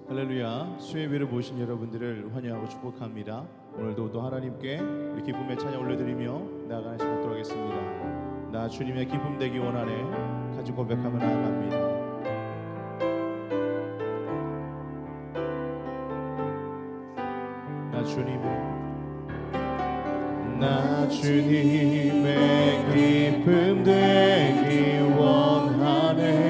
할렐루야. 수요예배를 보신 여러분들을 환영하고 축복합니다. 오늘도 또 하나님께 우리 기쁨의 찬양 올려드리며 나아가는 시간 갖도록 하겠습니다. 나 주님의 기쁨 되기 원하네. 같이 고백하며 나아갑니다. 나 주님의 기쁨 되기 원하네.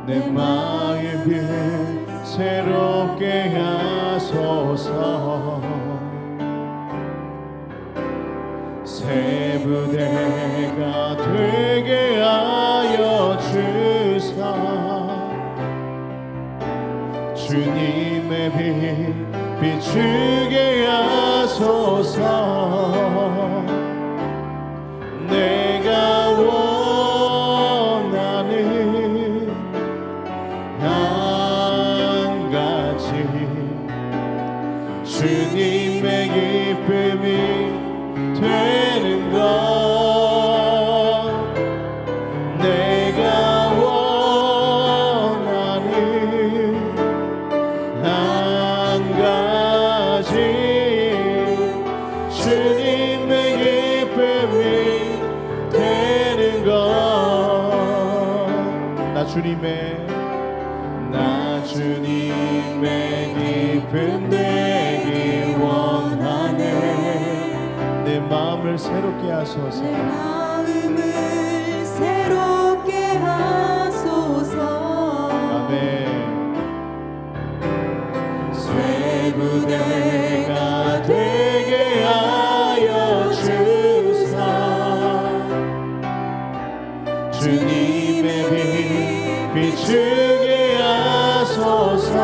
내 마음을 새롭게 하소서. 새 부대가 되게 하여 주사. 주님의 빛 비추게 하소서. 내가 원하는 한 가지 주님의 기쁨이 되는 것. 내가 원하는 한 가지 주님의 기쁨이 되는 것. 나 주님의 기쁨 되기 원하네. 내 마음을 새롭게 하소서. 내 마음을 새롭게 하소서. 아멘. 새 부대가 되게 하여 주사. 주님의 빛 비추게 하소서.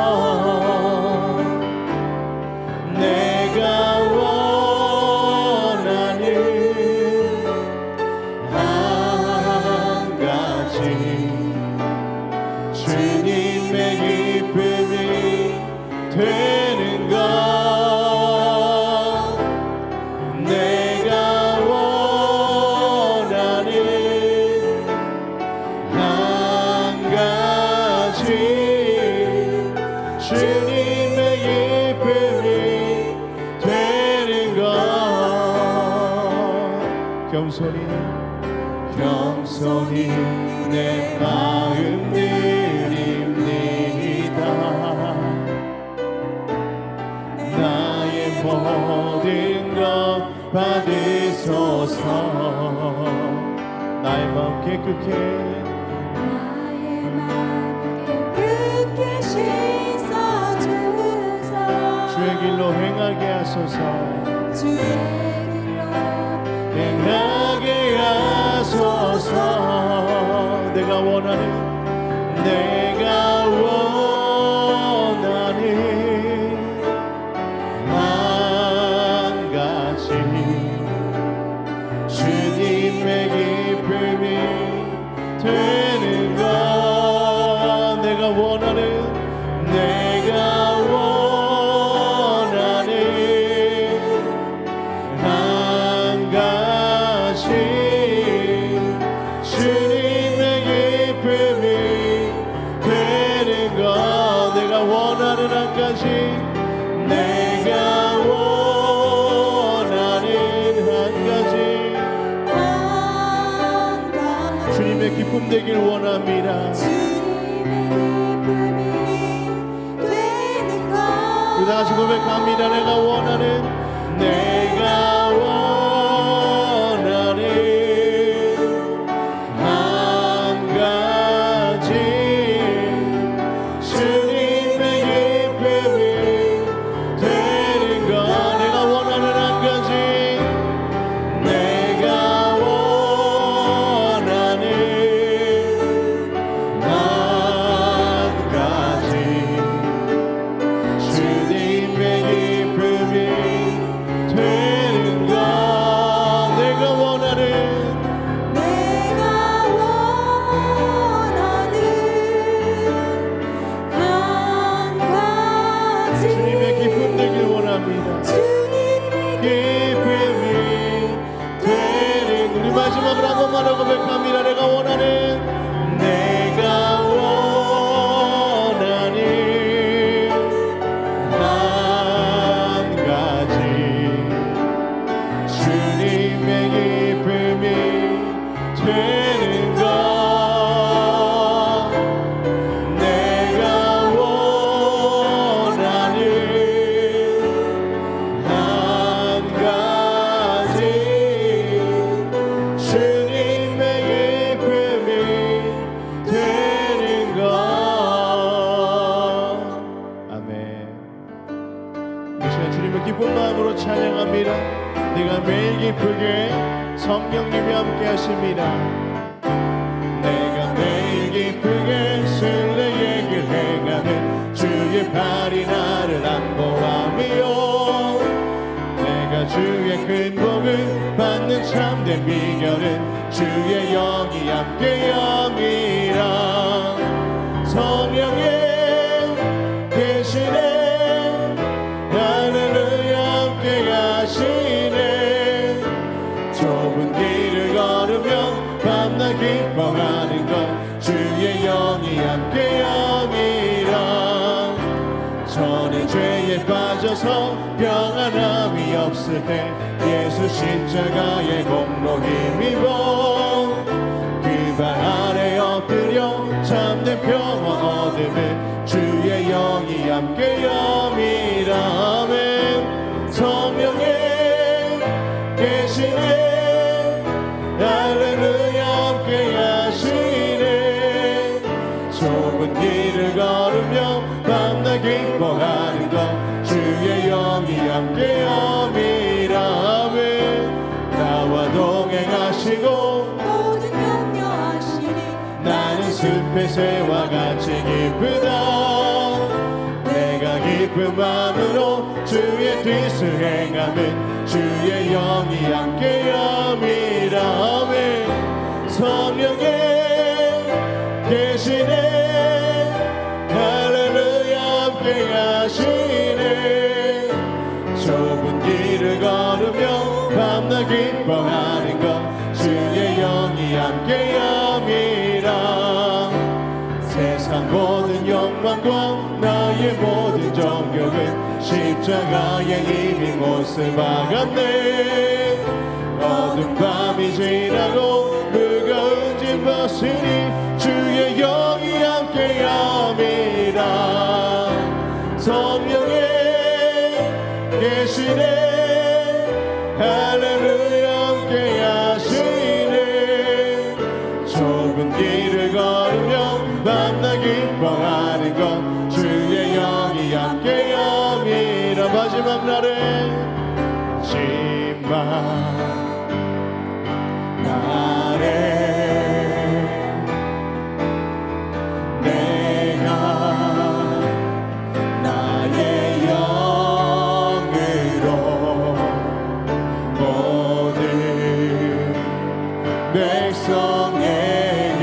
내가 원하는 한 가지 주님의 기쁨이 되는 것. 내가 원하는 한 가지 주님의 기쁨이 되는 것. 겸손히 내 마음 드립니다. 나의 모든 것 받으소서. 나의 마음 깨끗게 씻어주사. 주의 길로 행하게 하소서. 주의 길로 행하게 하소서. 내가 원하는 한 가지 주님의 기쁨이 되는 것. 내가 원하는 한 가지 주님의 기쁨이 되는 것. 내가 원하는 한 가지 내가 원하는 한 가지 주님의 기쁨 되길 원합니다. 우리 다같이 고백합니다. 내가 원하는 한 가지 주님의 기쁨이 되는 것. 내가 원하는 한 가지 내가 원하는 한 가지 주님의 기쁨이 되는 기쁜 마음으로 찬양합니다. 내가 매일 기쁘게 성령님이 함께 하십니다. 내가 매일 기쁘게 순례의 길 행하는 주의 발이 나를 안보함이요. 내가 주의 큰 복을 받는 참된 비결은 주의 영이 함께 함이라. 성령의 계시네 할렐루야 함께 하시네. 좁은 길을 걸으며 밤낮 기뻐하는 것 주의 영이 함께 함이라. 전에 죄에 빠져서 평안함이 없을 때 예수 십자가의 공로 힘입어 그 발 아래 엎드려 참된 평화 얻음을 주의 영이 함께 함이라. 아멘. 성령의 계시네 할렐루야 함께 하시네. 좁은 길을 걸으며 밤낮 기뻐하는 것 주의 영이 함께 함이라. 아멘. 나와 동행하시고 모든 격려하시니 나는 숲의 새와 같이 기쁘다. 내가 기쁜 마음으로 주의 뜻을 행하면 주의 영이 함께 함이라. 아멘. 성령의 계시네 할렐루야 함께 하시네. 좁은 길을 걸으며 밤낮 기뻐하는 것 주의 영이 함께 함이라. 세상 모든 욕망과 나의 모든 정욕은 십자가에 이미 못을 박았네. 어두운 밤이 지나고 무거운 짐 벗으니 주의 영이 함께 함이라. 성령의 계시네 할렐루야 함께 하시네. 좁은 길을 걸으며 밤낮 기뻐하는 것 주의 영이 함께 함이라. 마지막 날에 내가 나의 영으로 모든 백성에게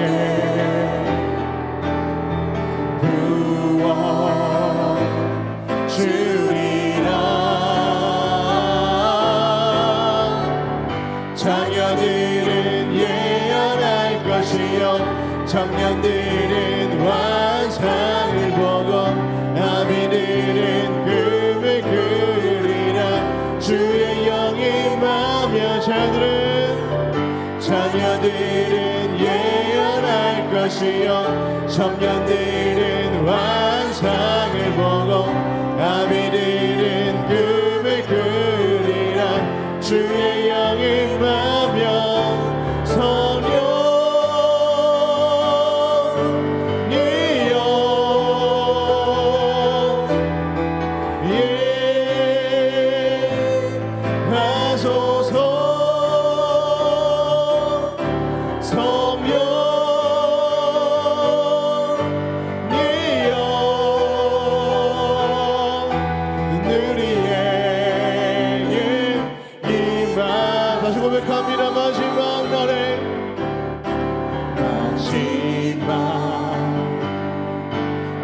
부어 주리라. 자녀들은 예언할 것이요 청년들은 환상을 보고 아비들은 꿈을 꾸리라. 주의 영이 임하며 자녀들은 예언할 것이요 청년들은 환상을 보고 아비들은 꿈을 꾸리라. 주의 영이 임하며 성령이여 하소서. 고백합니다. 마지막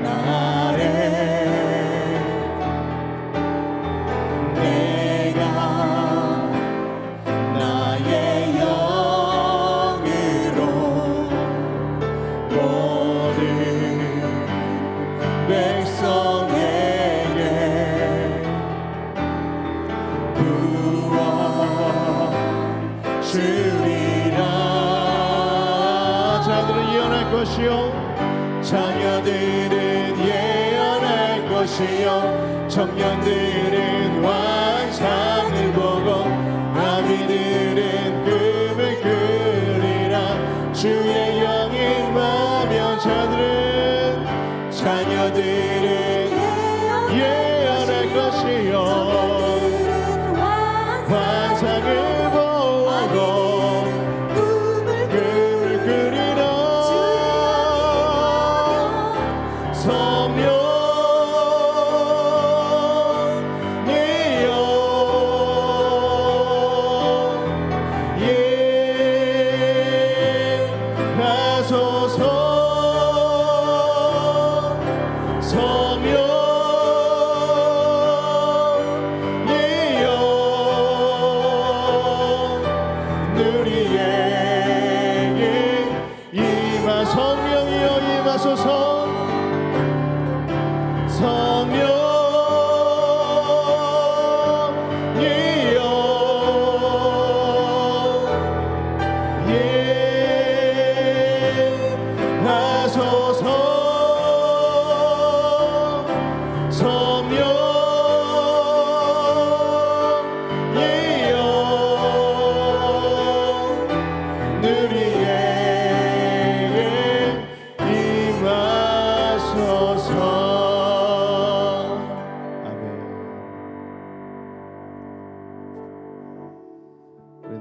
날에 내가 나의 영으로 모든 백성에게 부어 주리라. 자녀들은 예언할 것이요 자녀들은 예언할 것이요 청년들은 환상을 보고 아비들은 꿈을 꾸리라. 주의 영이 임하며 자녀들은 예언할 것이요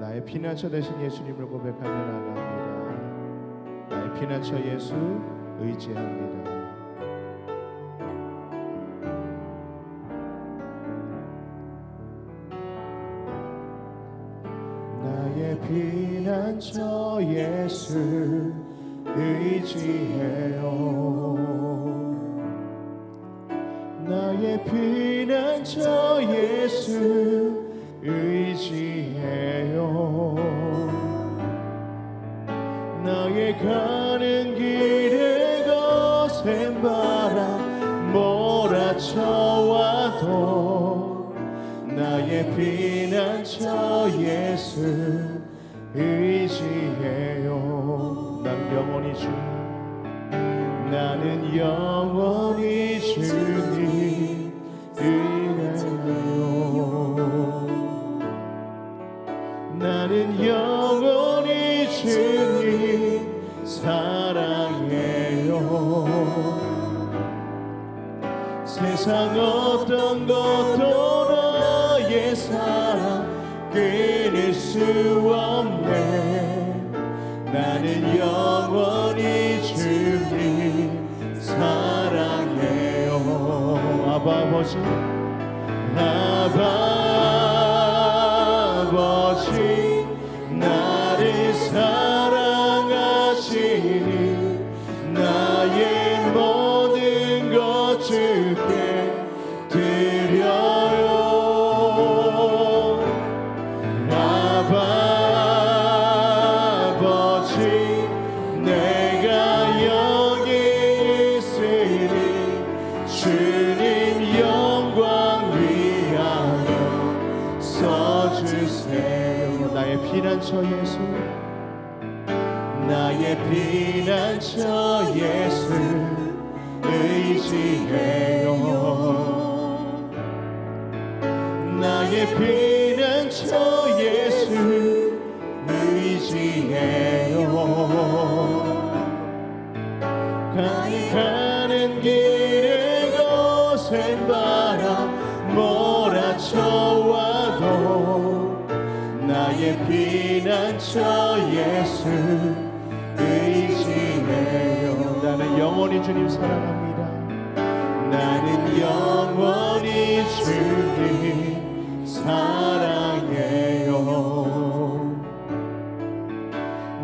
나의 피난처 되신 예수님을 고백하며 나아갑니다. 나의 피난처 예수 의지합니다. 나의 피난처 예수 의지해요. 나의 피난처 예수 의지해요. 나의 가는 길에 거센 바람 몰아쳐와도 나의 피난처 예수 의지해요. 나는 영원히 주님 의지해요. 나는 영원히 주님 사랑해요. 세상 어떤 것도 나의 사랑 끊을 수 없네. 나는 영원히 주님 사랑해요. 아바 아버지 나를 사랑하시니 나의 모든 것 주께 드려요. 아버지 내가 여기 있으니 주님 영광 위하여 써주세요. 나의 피난처 예수 의지해요. 나의 피난처 예수 의지해요. 가는 길에 거센 바람 몰아쳐와도 나의 피난처 예수 의지해요. 나는 영원히 주님 사랑합니다. 나는 영원히 주님 사랑해요.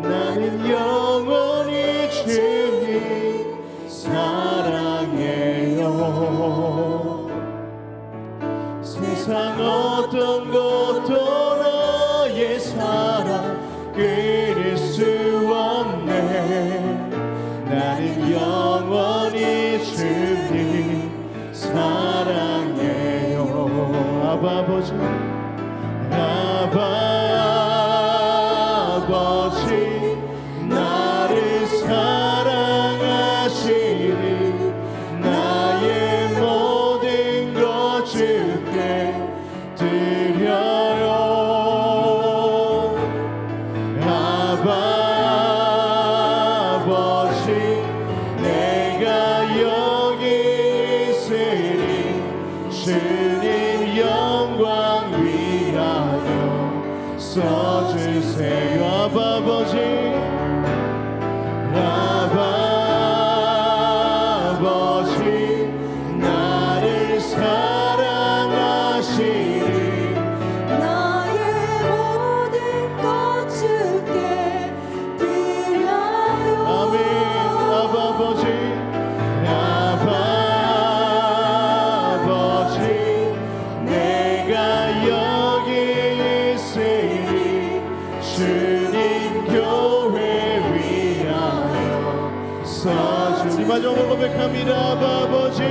나는 영원히 주님 사랑해요. 세상 어떤 것도 나의 사랑 끊을 수 없네. 나는 영원히 주님 사랑해요. 아버지 나를 사랑하시니 나의 모든 것 주께 드려요. 아버지 내가 여기 있으니 주님 영광 위하여 써주세요. 아버지 아버지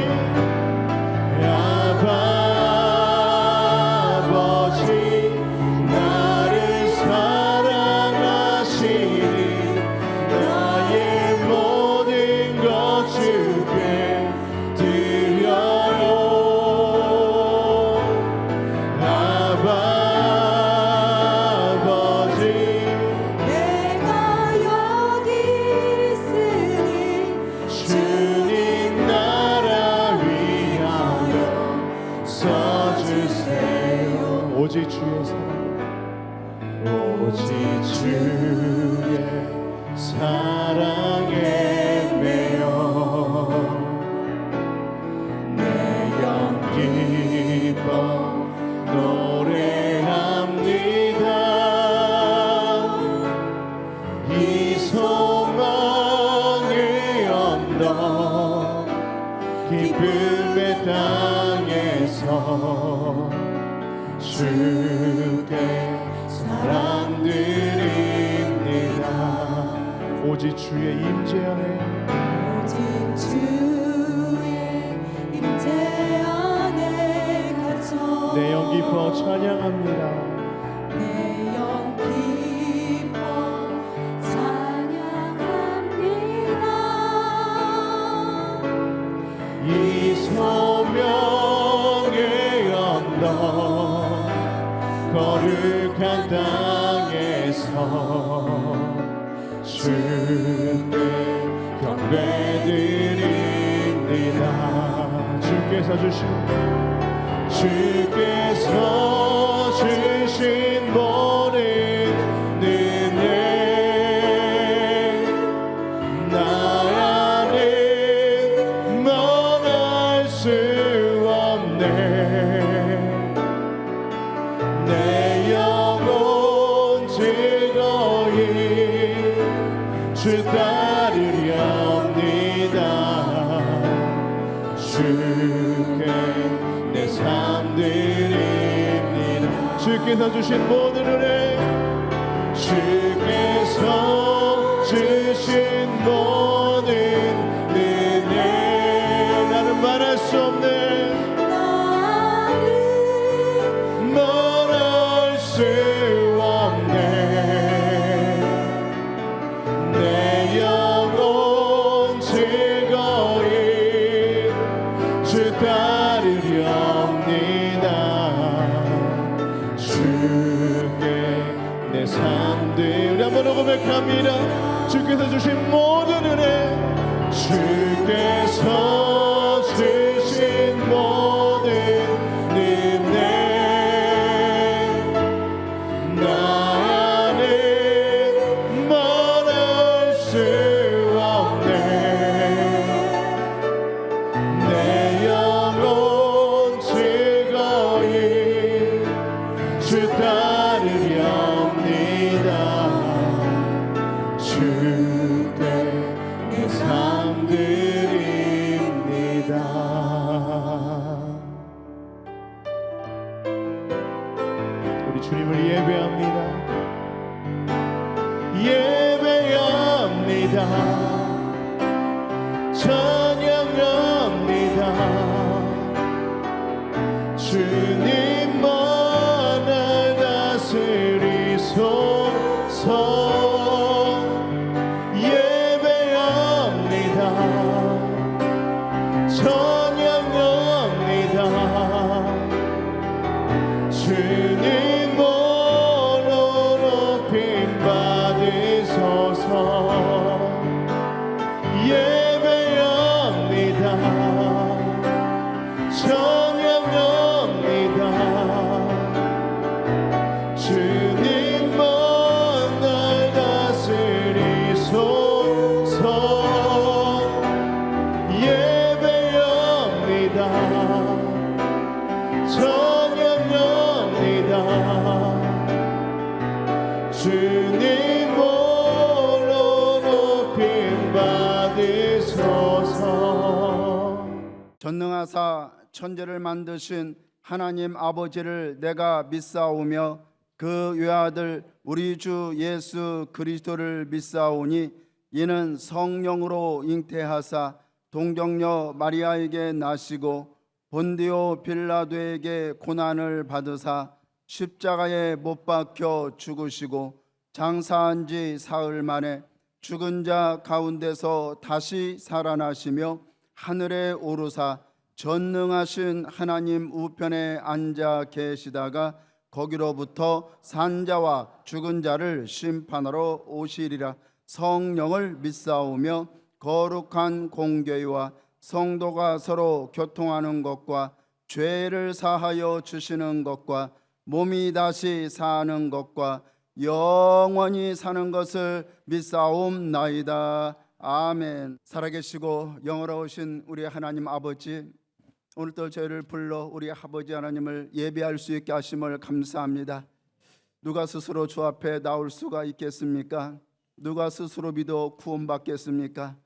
아버지 나를 사랑하시니 나의 모든 것 주께 드려요 아버지 내가 여기 있으니 주님 나라 위하여 써주세요 오직 주의 사랑 오직 주의 사랑에 매여 내 영 기뻐 노래합니다 이 소망의 언덕 기쁨의 땅에서 주께 사랑드립니다 오직 주의 임재 안에 오직 주의 임재 안에 갇혀 내 영 기뻐 찬양합니다 내 영 기뻐 찬양합니다 이 소명의 언덕 거룩한 땅에서 주께 경배드립니다 주께서 주신 모든 은혜 나는 말할 수 없네 내 영혼 즐거이 주 따르렵니다 주께 내 삶 드립니다 주께서 주신 모든 은혜 주께서 주신 모든 은혜 나는 말할 수 없네 나는 말할 수 없네 내 영혼 즐거이 주 따르렵니다 주께 내 삶들 우리 한번 고백합니다 주께서 주신 모든 은혜 주께서 주신 모든 은혜 나는 말할 수 없네 내 영혼 즐거이 주 따르렵니다 주께 내 삶 드립니다 우리 주님을 예배합니다 예배합니다 찬양합니다 주님만 날 다스리소서 예배합니다 찬양합니다 주님 홀로 높임 받으소서 예배합니다 찬양합니다 주님만 날 다스리소서 예배합니다 찬양합니다 주님 홀로 높임 받으소서 전능하사 천지를 만드신 하나님 아버지를 내가 믿사오며 그 외아들 우리 주 예수 그리스도를 믿사오니 이는 성령으로 잉태하사 동정녀 마리아에게 나시고 본디오 빌라도에게 고난을 받으사 십자가에 못 박혀 죽으시고 장사한 지 사흘 만에 죽은 자 가운데서 다시 살아나시며 하늘에 오르사 전능하신 하나님 우편에 앉아 계시다가 거기로부터 산자와 죽은 자를 심판하러 오시리라. 성령을 믿사오며 거룩한 공교회와 성도가 서로 교통하는 것과 죄를 사하여 주시는 것과 몸이 다시 사는 것과 영원히 사는 것을 믿사옵나이다. 아멘. 살아계시고 영원하신 우리 하나님 아버지, 오늘도 저희를 불러 우리 아버지 하나님을 예배할 수 있게 하심을 감사합니다. 누가 스스로 주 앞에 나올 수가 있겠습니까? 누가 스스로 믿어 구원받겠습니까?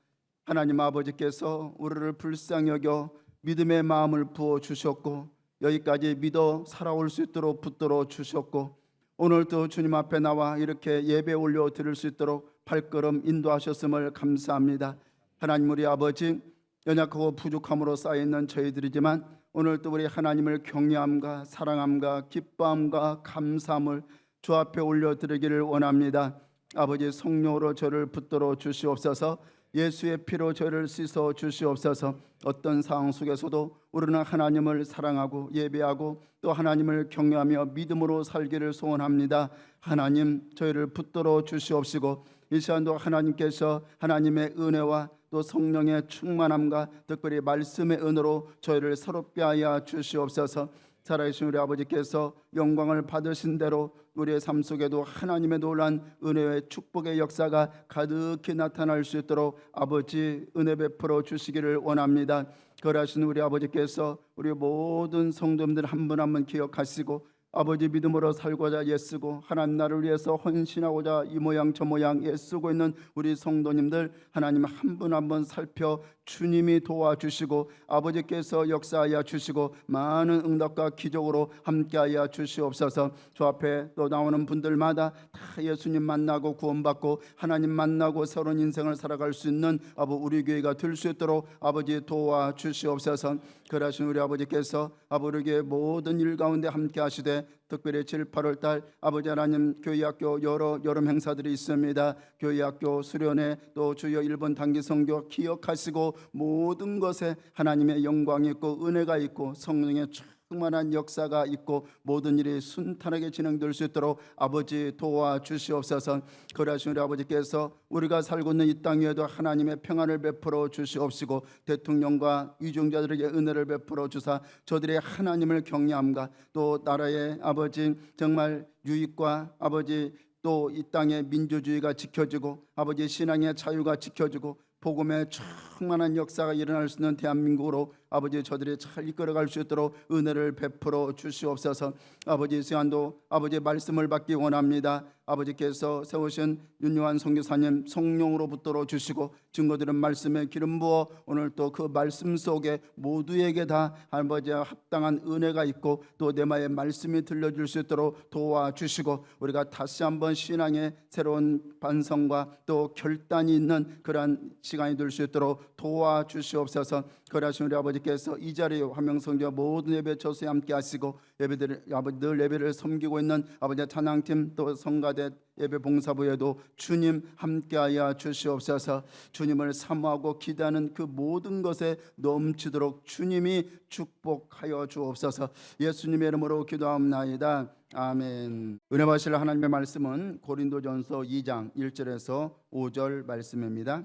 하나님 아버지께서 우리를 불쌍히 여겨 믿음의 마음을 부어 주셨고 여기까지 믿어 살아올 수 있도록 붙들어 주셨고 오늘도 주님 앞에 나와 이렇게 예배 올려 드릴 수 있도록 발걸음 인도하셨음을 감사합니다. 하나님 우리 아버지, 연약하고 부족함으로 쌓여있는 저희들이지만 오늘도 우리 하나님을 경외함과 사랑함과 기뻐함과 감사함을 주 앞에 올려드리기를 원합니다. 아버지, 성령으로 저를 붙들어 주시옵소서. 예수의 피로 저를 씻어 주시옵소서. 어떤 상황 속에서도 우리는 하나님을 사랑하고 예배하고 또 하나님을 경외하며 믿음으로 살기를 소원합니다. 하나님, 저희를 붙들어 주시옵시고 이 시간도 하나님께서 하나님의 은혜와 또 성령의 충만함과 특별히 말씀의 은혜로 저희를 새롭게 하여 주시옵소서. 살아계신 우리 아버지께서 영광을 받으신 대로 우리의 삶 속에도 하나님의 놀란 은혜의 축복의 역사가 가득히 나타날 수 있도록 아버지 은혜 베풀어 주시기를 원합니다. 거하신 우리 아버지께서 우리 모든 성도님들 한 분 한 분 기억하시고 아버지 믿음으로 살고자 애쓰고 하나님 나를 위해서 헌신하고자 이 모양 저 모양 애쓰고 있는 우리 성도님들 하나님 한 분 한 분 살펴 주님이 도와주시고 아버지께서 역사하여 주시고 많은 응답과 기적으로 함께하여 주시옵소서. 저 앞에 또 나오는 분들마다 다 예수님 만나고 구원받고 하나님 만나고 새로운 인생을 살아갈 수 있는 우리 교회가 될 수 있도록 아버지 도와주시옵소서. 그러하신 우리 아버지께서 아버지의 모든 일 가운데 함께하시되 특별히 7, 8월 달 아버지 하나님 교회학교 여름 행사들이 있습니다. 교회학교 수련회 또 주여 일본 단기 선교 기억하시고 모든 것에 하나님의 영광이 있고 은혜가 있고 성령의 충만한 역사가 있고 모든 일이 순탄하게 진행될 수 있도록 아버지 도와주시옵소서. 그러하신 우리 아버지께서 우리가 살고 있는 이 땅 위에도 하나님의 평안을 베풀어 주시옵시고 대통령과 위종자들에게 은혜를 베풀어 주사 저들의 하나님을 경외함과 또 나라의 아버지 정말 유익과 아버지 또 이 땅의 민주주의가 지켜지고 아버지 신앙의 자유가 지켜지고 복음의 충만한 역사가 일어날 수 있는 대한민국으로 아버지 저들이 잘 이끌어갈 수 있도록 은혜를 베풀어 주시옵소서. 아버지 이 시간도 아버지의 말씀을 받기 원합니다. 아버지께서 세우신 윤요한 선교사님 성령으로 붙들어 주시고 증거들은 말씀에 기름 부어 오늘 또 그 말씀 속에 모두에게 다 아버지와 합당한 은혜가 있고 또 내마의 말씀이 들려줄 수 있도록 도와주시고 우리가 다시 한번 신앙의 새로운 반성과 또 결단이 있는 그러한 시간이 될 수 있도록 도와주시옵소서. 그러하신 우리 아버지께서 이 자리에 화명성교 모든 예배 처소에 함께 하시고 예배들 아버지 늘 예배를 섬기고 있는 아버지 찬양팀 또 성가대 예배 봉사부에도 주님 함께하여 주시옵소서. 주님을 사모하고 기대하는 그 모든 것에 넘치도록 주님이 축복하여 주옵소서. 예수님의 이름으로 기도하옵나이다. 아멘. 은혜 받으실 하나님의 말씀은 고린도전서 2장 1절에서 5절 말씀입니다.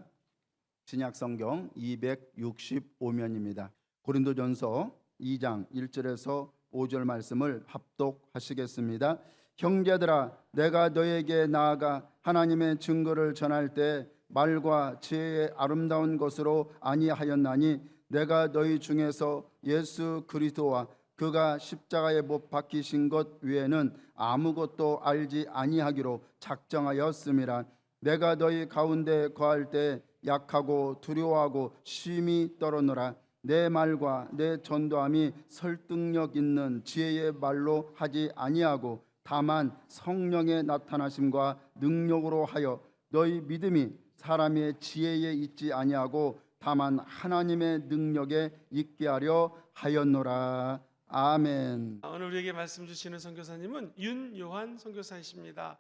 신약성경 265면입니다. 고린도전서 2장 1절에서 5절 말씀을 합독하시겠습니다. 형제들아, 내가 너에게 나아가 하나님의 증거를 전할 때 말과 지혜의 아름다운 것으로 아니하였나니 내가 너희 중에서 예수 그리스도와 그가 십자가에 못 박히신 것 외에는 아무것도 알지 아니하기로 작정하였음이라. 내가 너희 가운데 거할 때 약하고 두려워하고 심히 떨어노라. 내 말과 내 전도함이 설득력 있는 지혜의 말로 하지 아니하고 다만 성령의 나타나심과 능력으로 하여 너희 믿음이 사람의 지혜에 있지 아니하고 다만 하나님의 능력에 있게 하려 하였노라. 아멘. 오늘 우리에게 말씀 주시는 선교사님은 윤요한 선교사이십니다.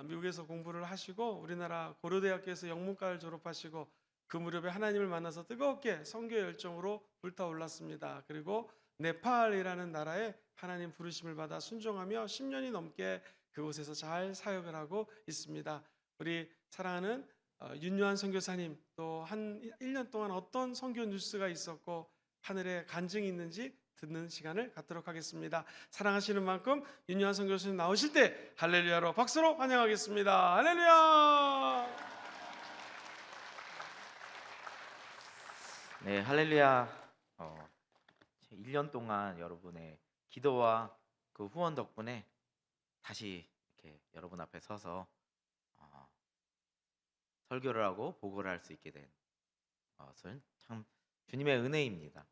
미국에서 공부를 하시고 우리나라 고려대학교에서 영문과를 졸업하시고 그 무렵에 하나님을 만나서 뜨겁게 선교 열정으로 불타올랐습니다. 그리고 네팔이라는 나라에 하나님 부르심을 받아 순종하며 10년이 넘게 그곳에서 잘 사역을 하고 있습니다. 우리 사랑하는 윤요한 선교사님, 또 한 1년 동안 어떤 선교 뉴스가 있었고 하늘에 간증이 있는지 듣는 시간을 갖도록 하겠습니다. 사랑하시는 만큼 윤요한 선교사님 나오실 때 할렐루야로 박수로 환영하겠습니다. 할렐루야. 네, 할렐루야. 1년 동안 여러분의 기도와 그 후원 덕분에 다시 이렇게 여러분 앞에 서서 설교를 하고 보고를 할 수 있게 된 것은 참 주님의 은혜입니다.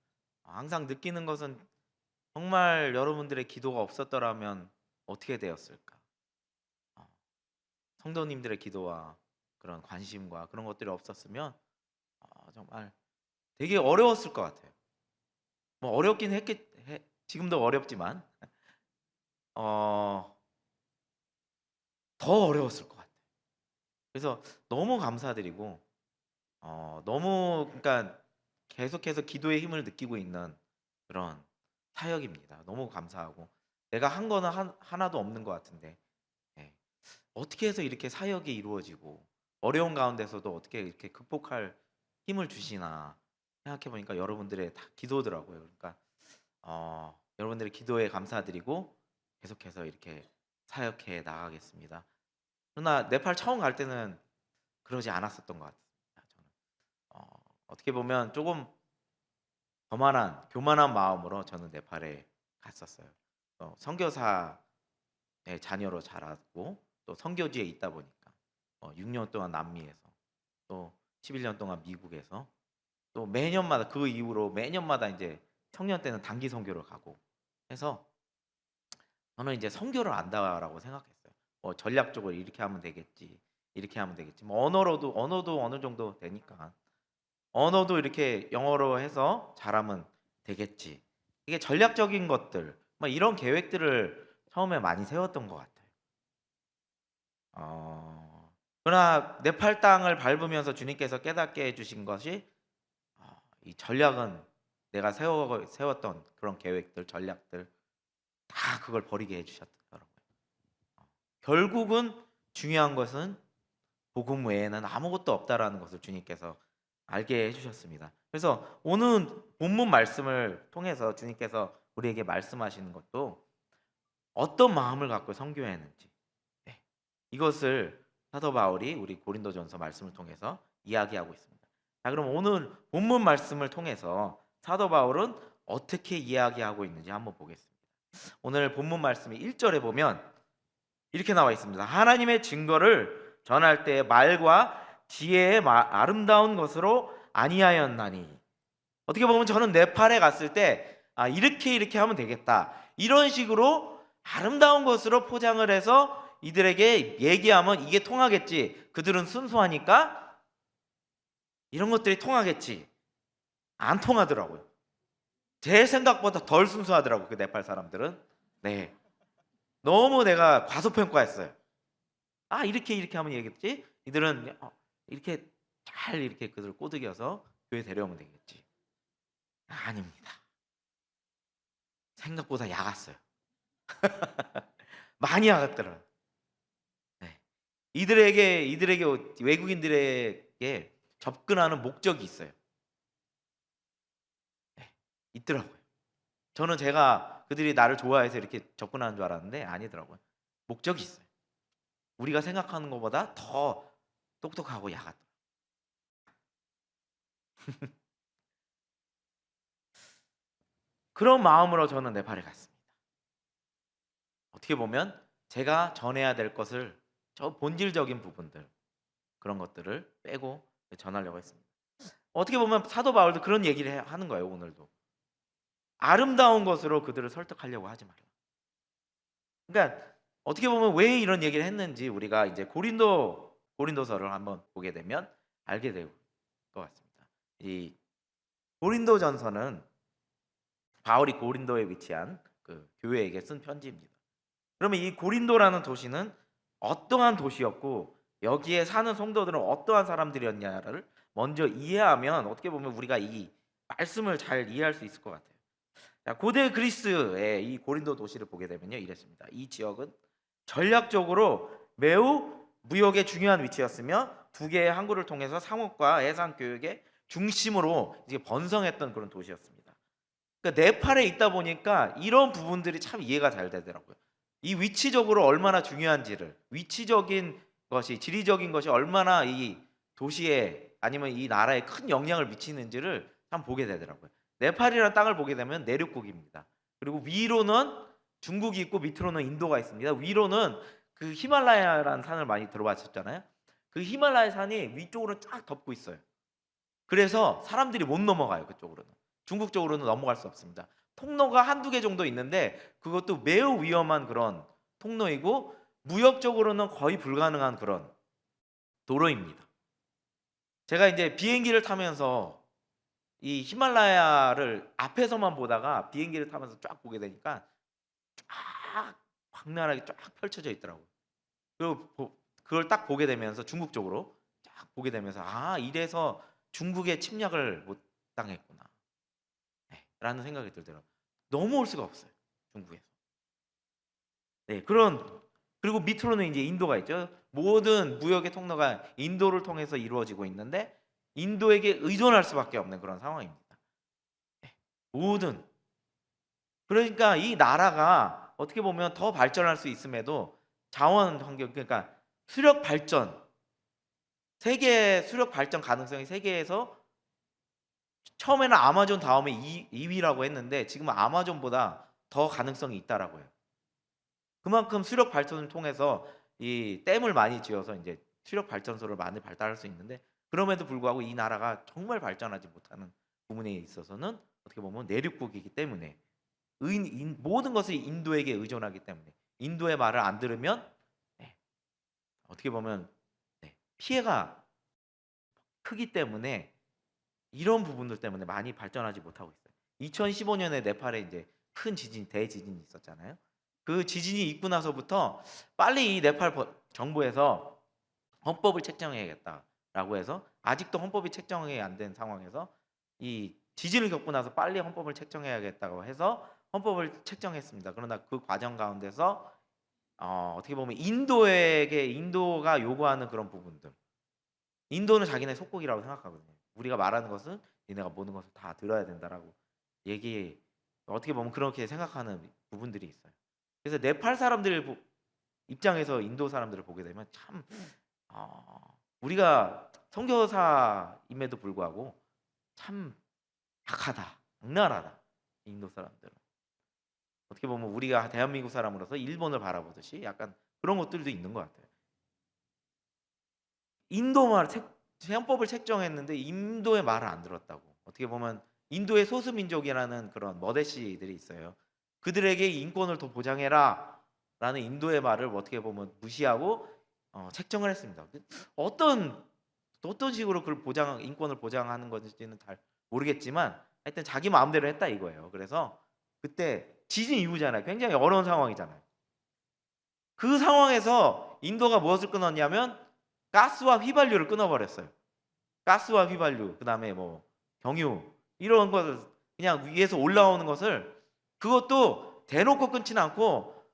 항상 느끼는 것은 정말 여러분들의 기도가 없었더라면 어떻게 되었을까? 성도님들의 기도와 그런 관심과 그런 것들이 없었으면 정말 되게 어려웠을 것 같아요. 뭐 어렵긴 지금도 어렵지만 더 어려웠을 것 같아요. 그래서 너무 감사드리고 너무 그러니까 계속해서 기도의 힘을 느끼고 있는 그런 사역입니다. 너무 감사하고 내가 한 거는 하나도 없는 것 같은데 어떻게 해서 이렇게 사역이 이루어지고 어려운 가운데서도 어떻게 이렇게 극복할 힘을 주시나 생각해 보니까 여러분들의 다 기도더라고요. 그러니까 여러분들의 기도에 감사드리고 계속해서 이렇게 사역해 나가겠습니다. 그러나 네팔 처음 갈 때는 그러지 않았었던 것 같습니다. 저는 어떻게 보면 조금 교만한 마음으로 저는 네팔에 갔었어요. 선교사의 자녀로 자랐고 또 선교지에 있다 보니까 6년 동안 남미에서 또 11년 동안 미국에서 또 매년마다 그 이후로 매년마다 이제 청년 때는 단기 선교를 가고 해서 저는 이제 선교를 안다라고 생각했어요. 뭐 전략적으로 이렇게 하면 되겠지, 이렇게 하면 되겠지. 뭐 언어도 어느 정도 되니까 언어도 이렇게 영어로 해서 잘하면 되겠지. 이게 전략적인 것들, 뭐 이런 계획들을 처음에 많이 세웠던 것 같아요. 그러나 네팔 땅을 밟으면서 주님께서 깨닫게 해주신 것이 이 전략은 내가 세웠던 그런 계획들, 전략들 다 그걸 버리게 해주셨더라고요. 결국은 중요한 것은 복음 외에는 아무것도 없다라는 것을 주님께서 알게 해주셨습니다. 그래서 오늘 본문 말씀을 통해서 주님께서 우리에게 말씀하시는 것도 어떤 마음을 갖고 선교했는지 이것을 사도 바울이 우리 고린도전서 말씀을 통해서 이야기하고 있습니다. 자, 그럼 오늘 본문 말씀을 통해서 사도 바울은 어떻게 이야기하고 있는지 한번 보겠습니다. 오늘 본문 말씀이 1절에 보면 이렇게 나와 있습니다. 하나님의 증거를 전할 때 말과 지혜의 아름다운 것으로 아니하였나니. 어떻게 보면 저는 네팔에 갔을 때 이렇게 하면 되겠다, 이런 식으로 아름다운 것으로 포장을 해서 이들에게 얘기하면 이게 통하겠지, 그들은 순수하니까 이런 것들이 통하겠지. 안 통하더라고요. 제 생각보다 덜 순수하더라고요, 그 네팔 사람들은. 네, 너무 내가 과소평가했어요. 이렇게 하면 되겠지. 이들은 이렇게 잘 이렇게 그들 꼬드겨서 교회 데려오면 되겠지. 아닙니다. 생각보다 야갔어요. 많이 야갔더라. 네. 이들에게 외국인들에게 접근하는 목적이 있어요. 네, 있더라고요. 저는 제가 그들이 나를 좋아해서 이렇게 접근하는 줄 알았는데 아니더라고요. 목적이 있어요. 우리가 생각하는 것보다 더 똑똑하고 야같더라고요. 그런 마음으로 저는 네팔에 갔습니다. 어떻게 보면 제가 전해야 될 것을, 저 본질적인 부분들, 그런 것들을 빼고 전하려고 했습니다. 어떻게 보면 사도 바울도 그런 얘기를 하는 거예요. 오늘도 아름다운 것으로 그들을 설득하려고 하지 말라. 그러니까 어떻게 보면 왜 이런 얘기를 했는지 우리가 이제 고린도서를 한번 보게 되면 알게 될 것 같습니다. 이 고린도전서는 바울이 고린도에 위치한 그 교회에게 쓴 편지입니다. 그러면 이 고린도라는 도시는 어떠한 도시였고 여기에 사는 성도들은 어떠한 사람들이었냐를 먼저 이해하면 어떻게 보면 우리가 이 말씀을 잘 이해할 수 있을 것 같아요. 자, 고대 그리스의 이 고린도 도시를 보게 되면요, 이랬습니다. 이 지역은 전략적으로 매우 무역에 중요한 위치였으며 두 개의 항구를 통해서 상업과 해상 교역의 중심으로 이제 번성했던 그런 도시였습니다. 그러니까 네팔에 있다 보니까 이런 부분들이 참 이해가 잘 되더라고요. 이 위치적으로 얼마나 중요한지를, 위치적인 것이, 지리적인 것이 얼마나 이 도시에 아니면 이 나라에 큰 영향을 미치는지를 참 보게 되더라고요. 네팔이라는 땅을 보게 되면 내륙국입니다. 그리고 위로는 중국이 있고 밑으로는 인도가 있습니다. 위로는 그 히말라야라는 산을 많이 들어봤었잖아요. 그 히말라야 산이 위쪽으로 쫙 덮고 있어요. 그래서 사람들이 못 넘어가요. 그쪽으로는. 중국 쪽으로는 넘어갈 수 없습니다. 통로가 한두 개 정도 있는데 그것도 매우 위험한 그런 통로이고 무역적으로는 거의 불가능한 그런 도로입니다. 제가 이제 비행기를 타면서 이 히말라야를 앞에서만 보다가 비행기를 타면서 쫙 보게 되니까 쫙 광활하게 쫙 펼쳐져 있더라고요. 그리고 그걸 딱 보게 되면서 중국 쪽으로 쫙 보게 되면서 아, 이래서 중국의 침략을 못 당했구나. 네, 라는 생각이 들더라고요. 넘어올 수가 없어요. 중국에서. 네, 그리고 밑으로는 이제 인도가 있죠. 모든 무역의 통로가 인도를 통해서 이루어지고 있는데 인도에게 의존할 수밖에 없는 그런 상황입니다. 네, 모든 그러니까 이 나라가 어떻게 보면 더 발전할 수 있음에도 자원 환경 그러니까 수력 발전 세계 수력 발전 가능성이 세계에서 처음에는 아마존 다음에 2위라고 했는데 지금은 아마존보다 더 가능성이 있다라고 해요. 그만큼 수력 발전을 통해서 이 댐을 많이 지어서 이제 수력 발전소를 많이 발달할 수 있는데 그럼에도 불구하고 이 나라가 정말 발전하지 못하는 부분에 있어서는 어떻게 보면 내륙국이기 때문에 모든 것을 인도에게 의존하기 때문에 인도의 말을 안 들으면 네, 어떻게 보면 네, 피해가 크기 때문에 이런 부분들 때문에 많이 발전하지 못하고 있어요. 2015년에 네팔에 이제 큰 지진, 대지진이 있었잖아요. 그 지진이 있고 나서부터 빨리 이 네팔 정부에서 헌법을 책정해야겠다라고 해서 아직도 헌법이 책정이 안 된 상황에서 이 지진을 겪고 나서 빨리 헌법을 책정해야겠다고 해서 헌법을 책정했습니다. 그러나 그 과정 가운데서 어떻게 보면 인도가 요구하는 그런 부분들, 인도는 자기네 속국이라고 생각하거든요. 우리가 말하는 것은 니네가 모든 것을 다 들어야 된다라고 어떻게 보면 그렇게 생각하는 부분들이 있어요. 그래서 네팔 사람들 입장에서 인도 사람들을 보게 되면 참 우리가 선교사임에도 불구하고 참 약하다, 악랄하다. 인도 사람들은 어떻게 보면 우리가 대한민국 사람으로서 일본을 바라보듯이 약간 그런 것들도 있는 것 같아요. 헌법을 책정했는데 인도의 말을 안 들었다고. 어떻게 보면 인도의 소수민족이라는 그런 머데시들이 있어요. 그들에게 인권을 더 보장해라 라는 인도의 말을 어떻게 보면 무시하고 책정을 했습니다. 어떤 식으로 그걸 인권을 보장하는 건지는 잘 모르겠지만 하여튼 자기 마음대로 했다 이거예요. 그래서 그때 지진 이후잖아요. 굉장히 어려운 상황이잖아요. 그 상황에서 인도가 무엇을 끊었냐면 가스와 휘발유를 끊어버렸어요. 가스와 휘발유, 그 다음에 뭐 경유 이런 것을 그냥 위에서 올라오는 것을 그것도 대놓고 끊지는 않고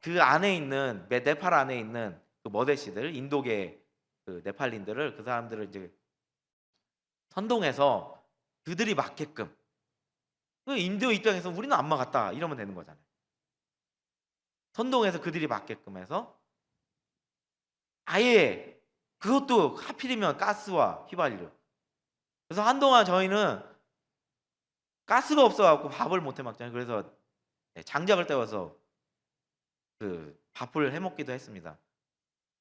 그 안에 있는 네팔 안에 있는 그 머데시들 인도계 그 네팔린들을 그 사람들을 이제 선동해서 그들이 맞게끔 인도 입장에서 우리는 안 막았다 이러면 되는 거잖아요. 선동해서 그들이 맞게끔 해서 아예 그것도 하필이면 가스와 휘발유. 그래서 한동안 저희는 가스가 없어갖고 밥을 못해 먹잖아요. 그래서 장작을 떼워서 그 밥을 해 먹기도 했습니다.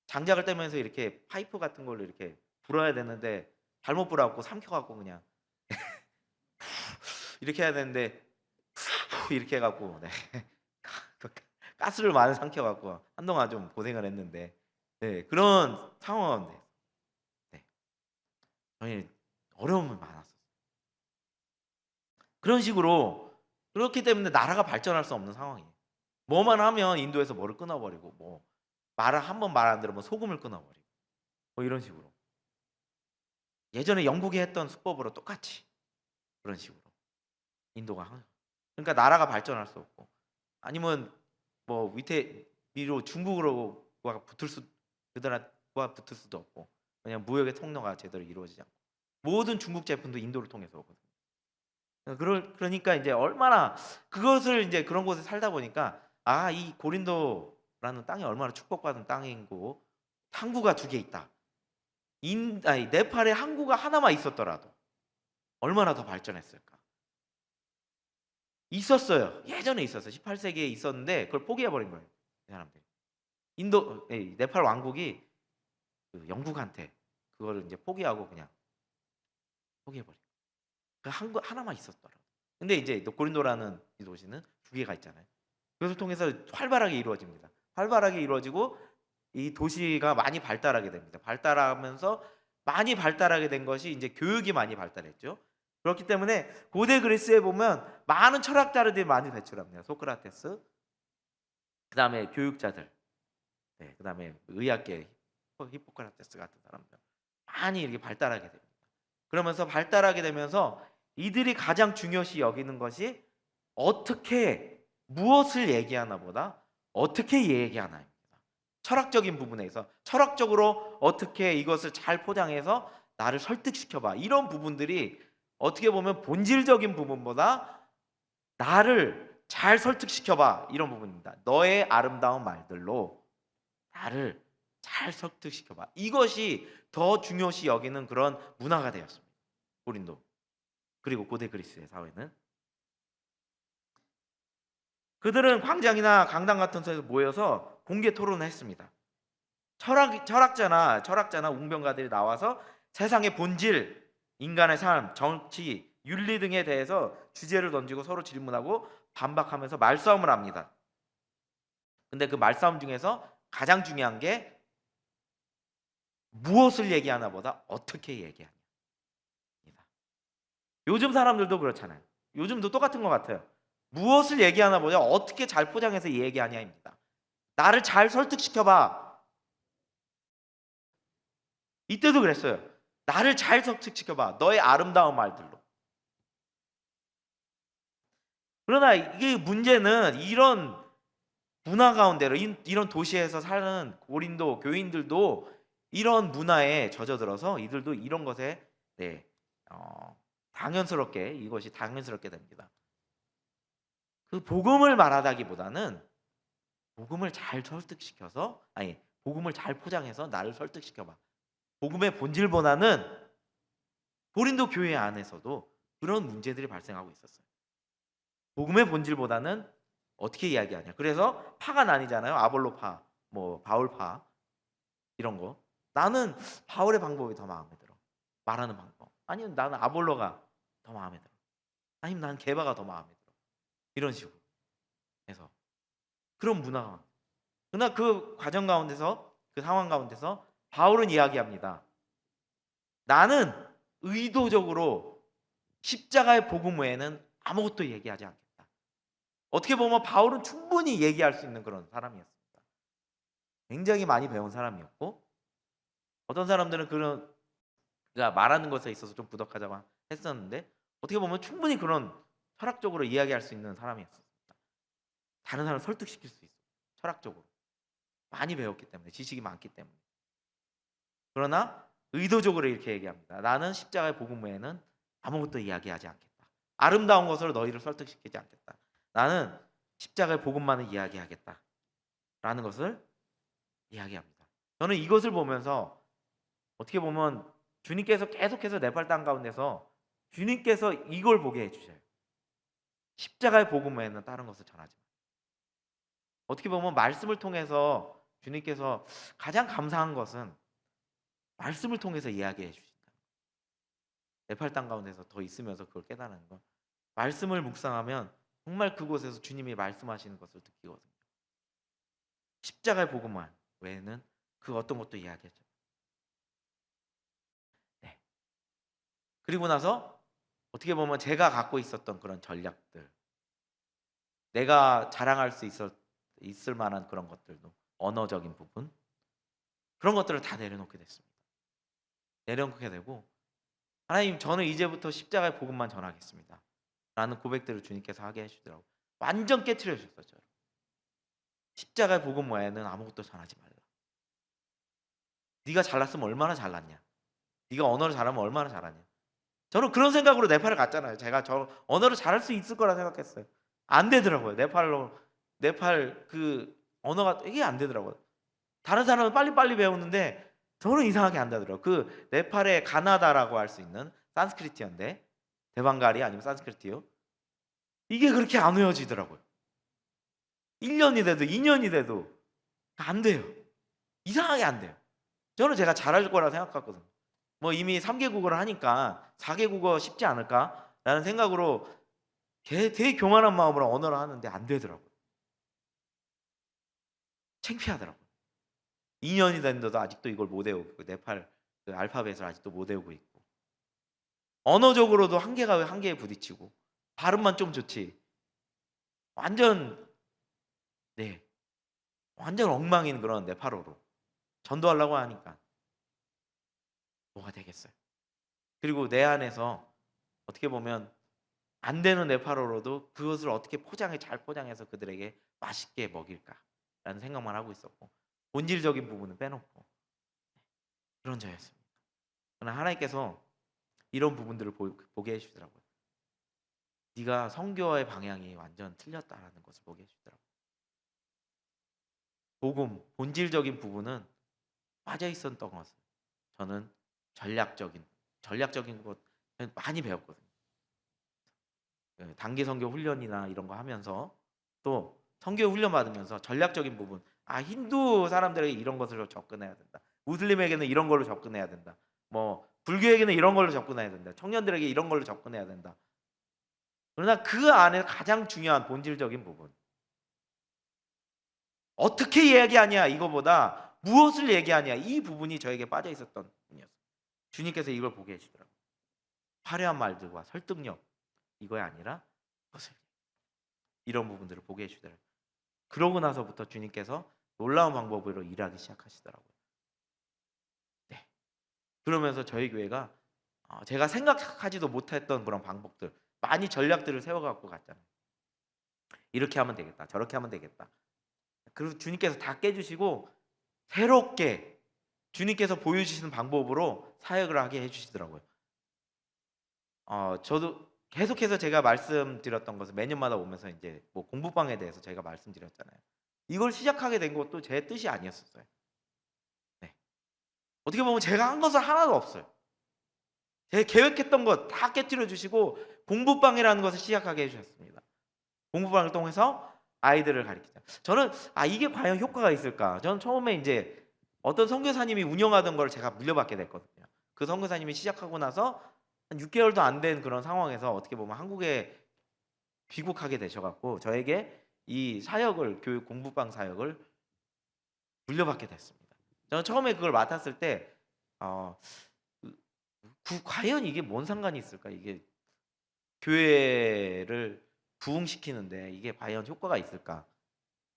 장작을 떼면서 이렇게 파이프 같은 걸로 이렇게 불어야 되는데 잘못 불어갖고 삼켜갖고 그냥 이렇게 해야 되는데 이렇게 해갖고 네. 가스를 많이 삼켜갖고 한동안 좀 고생을 했는데 네, 그런 상황인데 네. 저희 어려움이 많았어요. 그런 식으로 그렇기 때문에 나라가 발전할 수 없는 상황이에요. 뭐만 하면 인도에서 뭐를 끊어버리고 뭐 말을 한 번 말 안 들으면 소금을 끊어버리고 뭐 이런 식으로 예전에 영국이 했던 수법으로 똑같이 그런 식으로 인도가 그러니까 나라가 발전할 수 없고 아니면 뭐 위로 중국으로 그들과 붙을 수도 없고 왜냐면 무역의 통로가 제대로 이루어지지 않고 모든 중국 제품도 인도를 통해서 오거든요. 그러니까 이제 얼마나 그것을 이제 그런 곳에 살다 보니까 아, 이 고린도라는 땅이 얼마나 축복받은 땅이고 항구가 2개 있다. 네팔에 항구가 하나만 있었더라도 얼마나 더 발전했을까. 있었어요. 예전에 있었어요. 18세기에 있었는데 그걸 포기해버린 거예요. 이 사람들이. 네팔 왕국이 그 영국한테 그거를 이제 포기하고 그냥 포기해버린 거예요. 그 항구 하나만 있었더라도. 근데 이제 고린도라는 이 도시는 2개가 있잖아요. 그것을 통해서 활발하게 이루어집니다. 활발하게 이루어지고 이 도시가 많이 발달하게 됩니다. 발달하면서 많이 발달하게 된 것이 이제 교육이 많이 발달했죠. 그렇기 때문에 고대 그리스에 보면 많은 철학자들이 많이 배출합니다. 소크라테스, 그 다음에 교육자들, 그 다음에 의학계 히포크라테스 같은 사람들 많이 이렇게 발달하게 됩니다. 그러면서 발달하게 되면서 이들이 가장 중요시 여기는 것이 어떻게 무엇을 얘기하나 보다 어떻게 얘기하나입니다. 철학적인 부분에서 철학적으로 어떻게 이것을 잘 포장해서 나를 설득시켜봐 이런 부분들이 어떻게 보면 본질적인 부분보다 나를 잘 설득시켜봐 이런 부분입니다. 너의 아름다운 말들로 나를 잘 설득시켜봐 이것이 더 중요시 여기는 그런 문화가 되었습니다. 고린도 그리고 고대 그리스의 사회는 그들은 광장이나 강당 같은 데서 모여서 공개 토론을 했습니다. 철학자나 웅변가들이 나와서 세상의 본질, 인간의 삶, 정치, 윤리 등에 대해서 주제를 던지고 서로 질문하고 반박하면서 말싸움을 합니다. 근데 그 말싸움 중에서 가장 중요한 게 무엇을 얘기하나 보다 어떻게 얘기하냐. 요즘 사람들도 그렇잖아요. 요즘도 똑같은 것 같아요. 무엇을 얘기하나 보다 어떻게 잘 포장해서 얘기하냐입니다. 나를 잘 설득시켜봐. 이때도 그랬어요. 나를 잘 설득시켜봐. 너의 아름다운 말들로. 그러나 이게 문제는 이런 문화 가운데로 이런 도시에서 사는 고린도 교인들도 이런 문화에 젖어들어서 이들도 이런 것에 당연스럽게 이것이 당연스럽게 됩니다. 그 복음을 말하다기보다는 복음을 잘 설득시켜서 복음을 잘 포장해서 나를 설득시켜봐. 복음의 본질보다는 고린도 교회 안에서도 그런 문제들이 발생하고 있었어요. 복음의 본질보다는 어떻게 이야기하냐. 그래서 파가 나뉘잖아요. 아볼로파, 뭐 바울파 이런 거. 나는 바울의 방법이 더 마음에 들어. 말하는 방법. 아니면 나는 아볼로가 더 마음에 들어. 아니면 나는 게바가 더 마음에 들어. 이런 식으로 해서 그런 문화가. 그러나 그 과정 가운데서 그 상황 가운데서 바울은 이야기합니다. 나는 의도적으로 십자가의 복음 외에는 아무것도 얘기하지 않겠다. 어떻게 보면 바울은 충분히 얘기할 수 있는 그런 사람이었습니다. 굉장히 많이 배운 사람이었고 어떤 사람들은 그러니까 말하는 것에 있어서 좀 부족하다고 했었는데 어떻게 보면 충분히 그런 철학적으로 이야기할 수 있는 사람이었습니다. 다른 사람을 설득시킬 수 있어요. 철학적으로. 많이 배웠기 때문에 지식이 많기 때문에. 그러나 의도적으로 이렇게 얘기합니다. 나는 십자가의 복음 외에는 아무것도 이야기하지 않겠다. 아름다운 것으로 너희를 설득시키지 않겠다. 나는 십자가의 복음만을 이야기하겠다. 라는 것을 이야기합니다. 저는 이것을 보면서 어떻게 보면 주님께서 계속해서 네팔 땅 가운데서 주님께서 이걸 보게 해주셔요. 십자가의 복음 외에는 다른 것을 전하지 마. 어떻게 보면 말씀을 통해서 주님께서 가장 감사한 것은 말씀을 통해서 이야기해 주신다. 네팔 땅 가운데서 더 있으면서 그걸 깨달는 것. 말씀을 묵상하면 정말 그곳에서 주님이 말씀하시는 것을 느끼거든요. 십자가의 복음만 외에는 그 어떤 것도 이야기하죠. 그리고 나서 어떻게 보면 제가 갖고 있었던 그런 전략들, 내가 자랑할 수 있을 만한 그런 것들도, 언어적인 부분, 그런 것들을 다 내려놓게 됐습니다. 내려놓게 되고, 하나님, 저는 이제부터 십자가의 복음만 전하겠습니다 라는 고백들을 주님께서 하게 해주더라고요. 완전 깨트려 주셨어요. 십자가의 복음 외에는 아무것도 전하지 말라. 네가 잘났으면 얼마나 잘났냐, 네가 언어를 잘하면 얼마나 잘하냐. 저는 그런 생각으로 네팔을 갔잖아요. 제가 저 언어를 잘할 수 있을 거라 생각했어요. 안 되더라고요. 네팔 그 언어가 이게 안 되더라고요. 다른 사람은 빨리빨리 배우는데 저는 이상하게 안 되더라고요. 그 네팔의 가나다라고 할 수 있는 산스크리트어인데, 대방가리 아니면 산스크리트요, 이게 그렇게 안 외워지더라고요. 1년이 돼도 2년이 돼도 안 돼요. 이상하게 안 돼요. 저는 제가 잘할 거라 생각했거든요. 뭐 이미 3개국어를 하니까 4개국어 쉽지 않을까라는 생각으로 되게 교만한 마음으로 언어를 하는데 안 되더라고요. 창피하더라고요. 2년이 됐는데도 아직도 이걸 못 외우고, 네팔 그 알파벳을 아직도 못 외우고 있고, 언어적으로도 한계에 부딪히고, 발음만 좀 좋지 완전 완전 엉망인 그런 네팔어로 전도하려고 하니까 뭐가 되겠어요. 그리고 내 안에서 어떻게 보면 안 되는 네팔어로도 그것을 어떻게 잘 포장해서 그들에게 맛있게 먹일까라는 생각만 하고 있었고, 본질적인 부분은 빼놓고 그런 저였습니다. 그러나 하나님께서 이런 부분들을 보게 해주시더라고요. 네가 선교의 방향이 완전 틀렸다라는 것을 보게 해주더라고요. 복음, 본질적인 부분은 빠져 있었던 것을 저는 전략적인 것 많이 배웠거든요. 단기 선교 훈련이나 이런 거 하면서, 또 선교 훈련 받으면서 전략적인 부분, 힌두 사람들에게 이런 것을 접근해야 된다, 무슬림에게는 이런 걸로 접근해야 된다, 뭐 불교에게는 이런 걸로 접근해야 된다, 청년들에게 이런 걸로 접근해야 된다. 그러나 그 안에 가장 중요한 본질적인 부분, 어떻게 얘기하냐 이거보다 무엇을 얘기하냐, 이 부분이 저에게 빠져 있었던 부분이었어요. 주님께서 이걸 보게 해주더라고요. 화려한 말들과 설득력, 이거야 아니라 것을, 이런 부분들을 보게 해주더라고요. 그러고 나서부터 주님께서 놀라운 방법으로 일하기 시작하시더라고요. 네. 그러면서 저희 교회가 제가 생각하지도 못했던 그런 방법들, 많이 전략들을 세워갖고 갔잖아요. 이렇게 하면 되겠다, 저렇게 하면 되겠다. 그리고 주님께서 다 깨주시고 새롭게 주님께서 보여주시는 방법으로 사역을 하게 해주시더라고요. 저도 계속해서 제가 말씀드렸던 것은, 매년마다 오면서 이제 뭐 공부방에 대해서 제가 말씀드렸잖아요. 이걸 시작하게 된 것도 제 뜻이 아니었어요. 네. 어떻게 보면 제가 한 것은 하나도 없어요. 제 계획했던 것 다 깨뜨려 주시고 공부방이라는 것을 시작하게 해주셨습니다. 공부방을 통해서 아이들을 가르치자. 저는 이게 과연 효과가 있을까? 저는 처음에 이제 어떤 선교사님이 운영하던 걸 제가 물려받게 됐거든요. 그 선교사님이 시작하고 나서 한 6개월도 안 된 그런 상황에서 어떻게 보면 한국에 귀국하게 되셔갖고 저에게 이 사역을, 교육 공부방 사역을 물려받게 됐습니다. 저는 처음에 그걸 맡았을 때 과연 이게 뭔 상관이 있을까? 이게 교회를 부흥시키는데 이게 과연 효과가 있을까?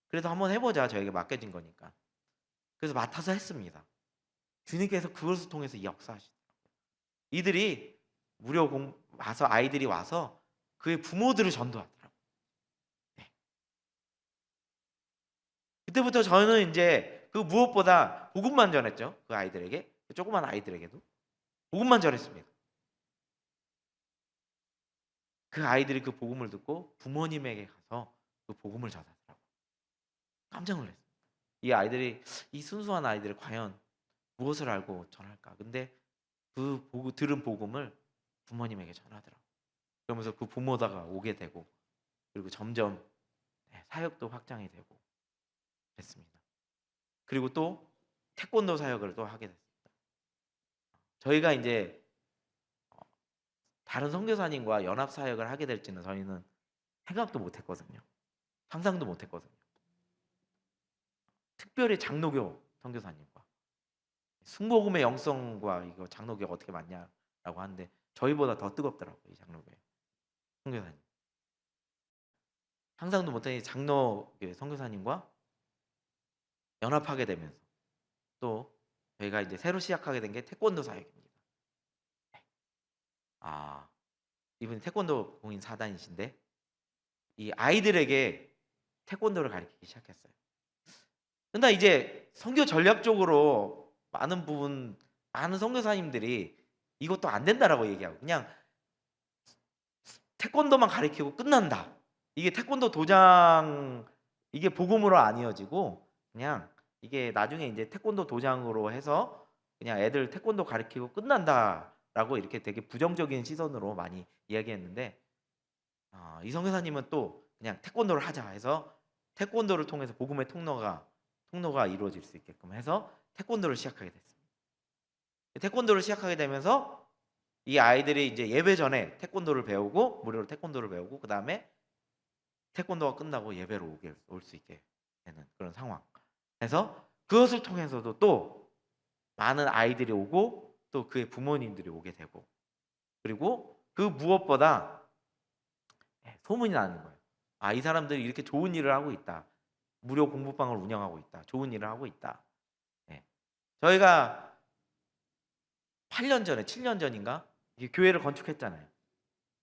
그래도 한번 해보자, 저에게 맡겨진 거니까. 그래서 맡아서 했습니다. 주님께서 그것을 통해서 역사하시더라고요. 이들이 아이들이 와서 그의 부모들을 전도하더라고요. 네. 그때부터 저는 이제 그 무엇보다 복음만 전했죠. 그 아이들에게, 그 조그만 아이들에게도 복음만 전했습니다. 그 아이들이 그 복음을 듣고 부모님에게 가서 그 복음을 전하더라고요. 깜짝 놀랐어요. 이 아이들이, 이 순수한 아이들이 과연 무엇을 알고 전할까? 근데 들은 복음을 부모님에게 전하더라고요. 그러면서 그 부모다가 오게 되고, 그리고 점점 사역도 확장이 되고 그랬습니다. 그리고 또 태권도 사역을 또 하게 됐습니다. 저희가 이제 다른 선교사님과 연합 사역을 하게 될지는 저희는 생각도 못했거든요. 상상도 못했거든요. 특별히 장로교 선교사님과, 순복음의 영성과 이거 장로교가 어떻게 맞냐라고 하는데, 저희보다 더 뜨겁더라고요. 이 장로교회 선교사님. 상상도 못한 이 장로교회 선교사님과 연합하게 되면서 또 저희가 이제 새로 시작하게 된 게 태권도 사역입니다. 아, 이분이 태권도 공인 4단이신데 이 아이들에게 태권도를 가르치기 시작했어요. 근데 이제 선교 전략적으로 많은 선교사님들이 이것도 안 된다라고 얘기하고 그냥 태권도만 가르치고 끝난다. 이게 태권도 도장 이게 복음으로 안 이어지고 그냥 이게 나중에 이제 태권도 도장으로 해서 그냥 애들 태권도 가르치고 끝난다라고 이렇게 되게 부정적인 시선으로 많이 이야기했는데 이 선교사님은 또 그냥 태권도를 하자 해서 태권도를 통해서 복음의 통로가 이루어질 수 있게끔 해서 태권도를 시작하게 됐습니다. 태권도를 시작하게 되면서 이 아이들이 이제 예배 전에 태권도를 배우고 무료로 태권도를 배우고 그 다음에 태권도가 끝나고 예배로 올 수 있게 되는 그런 상황. 그래서 그것을 통해서도 또 많은 아이들이 오고 또 그의 부모님들이 오게 되고 그리고 그 무엇보다 소문이 나는 거예요. 이 사람들이 이렇게 좋은 일을 하고 있다. 무료 공부방을 운영하고 있다. 좋은 일을 하고 있다. 저희가 8년 전에 7년 전인가 교회를 건축했잖아요.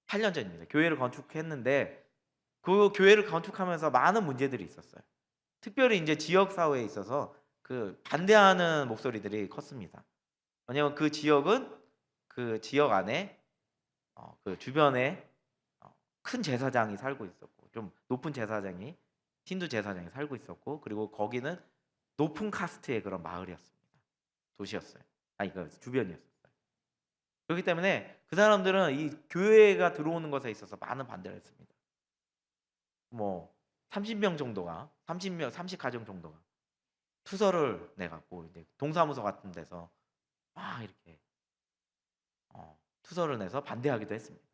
8년 전입니다. 교회를 건축했는데 그 교회를 건축하면서 많은 문제들이 있었어요. 특별히 이제 지역 사회에 있어서 그 반대하는 목소리들이 컸습니다. 왜냐하면 그 지역은 그 지역 안에 그 주변에 큰 제사장이 살고 있었고 좀 높은 제사장이 힌두 제사장이 살고 있었고 그리고 거기는 높은 카스트의 그런 마을이었습니다. 도시였어요. 그 주변이었어요. 그렇기 때문에 그 사람들은 이 교회가 들어오는 것에 있어서 많은 반대를 했습니다. 뭐 30명 정도가 30가정 정도가 투서를 내갖고 이제 동사무소 같은 데서 막 이렇게 투서를 내서 반대하기도 했습니다.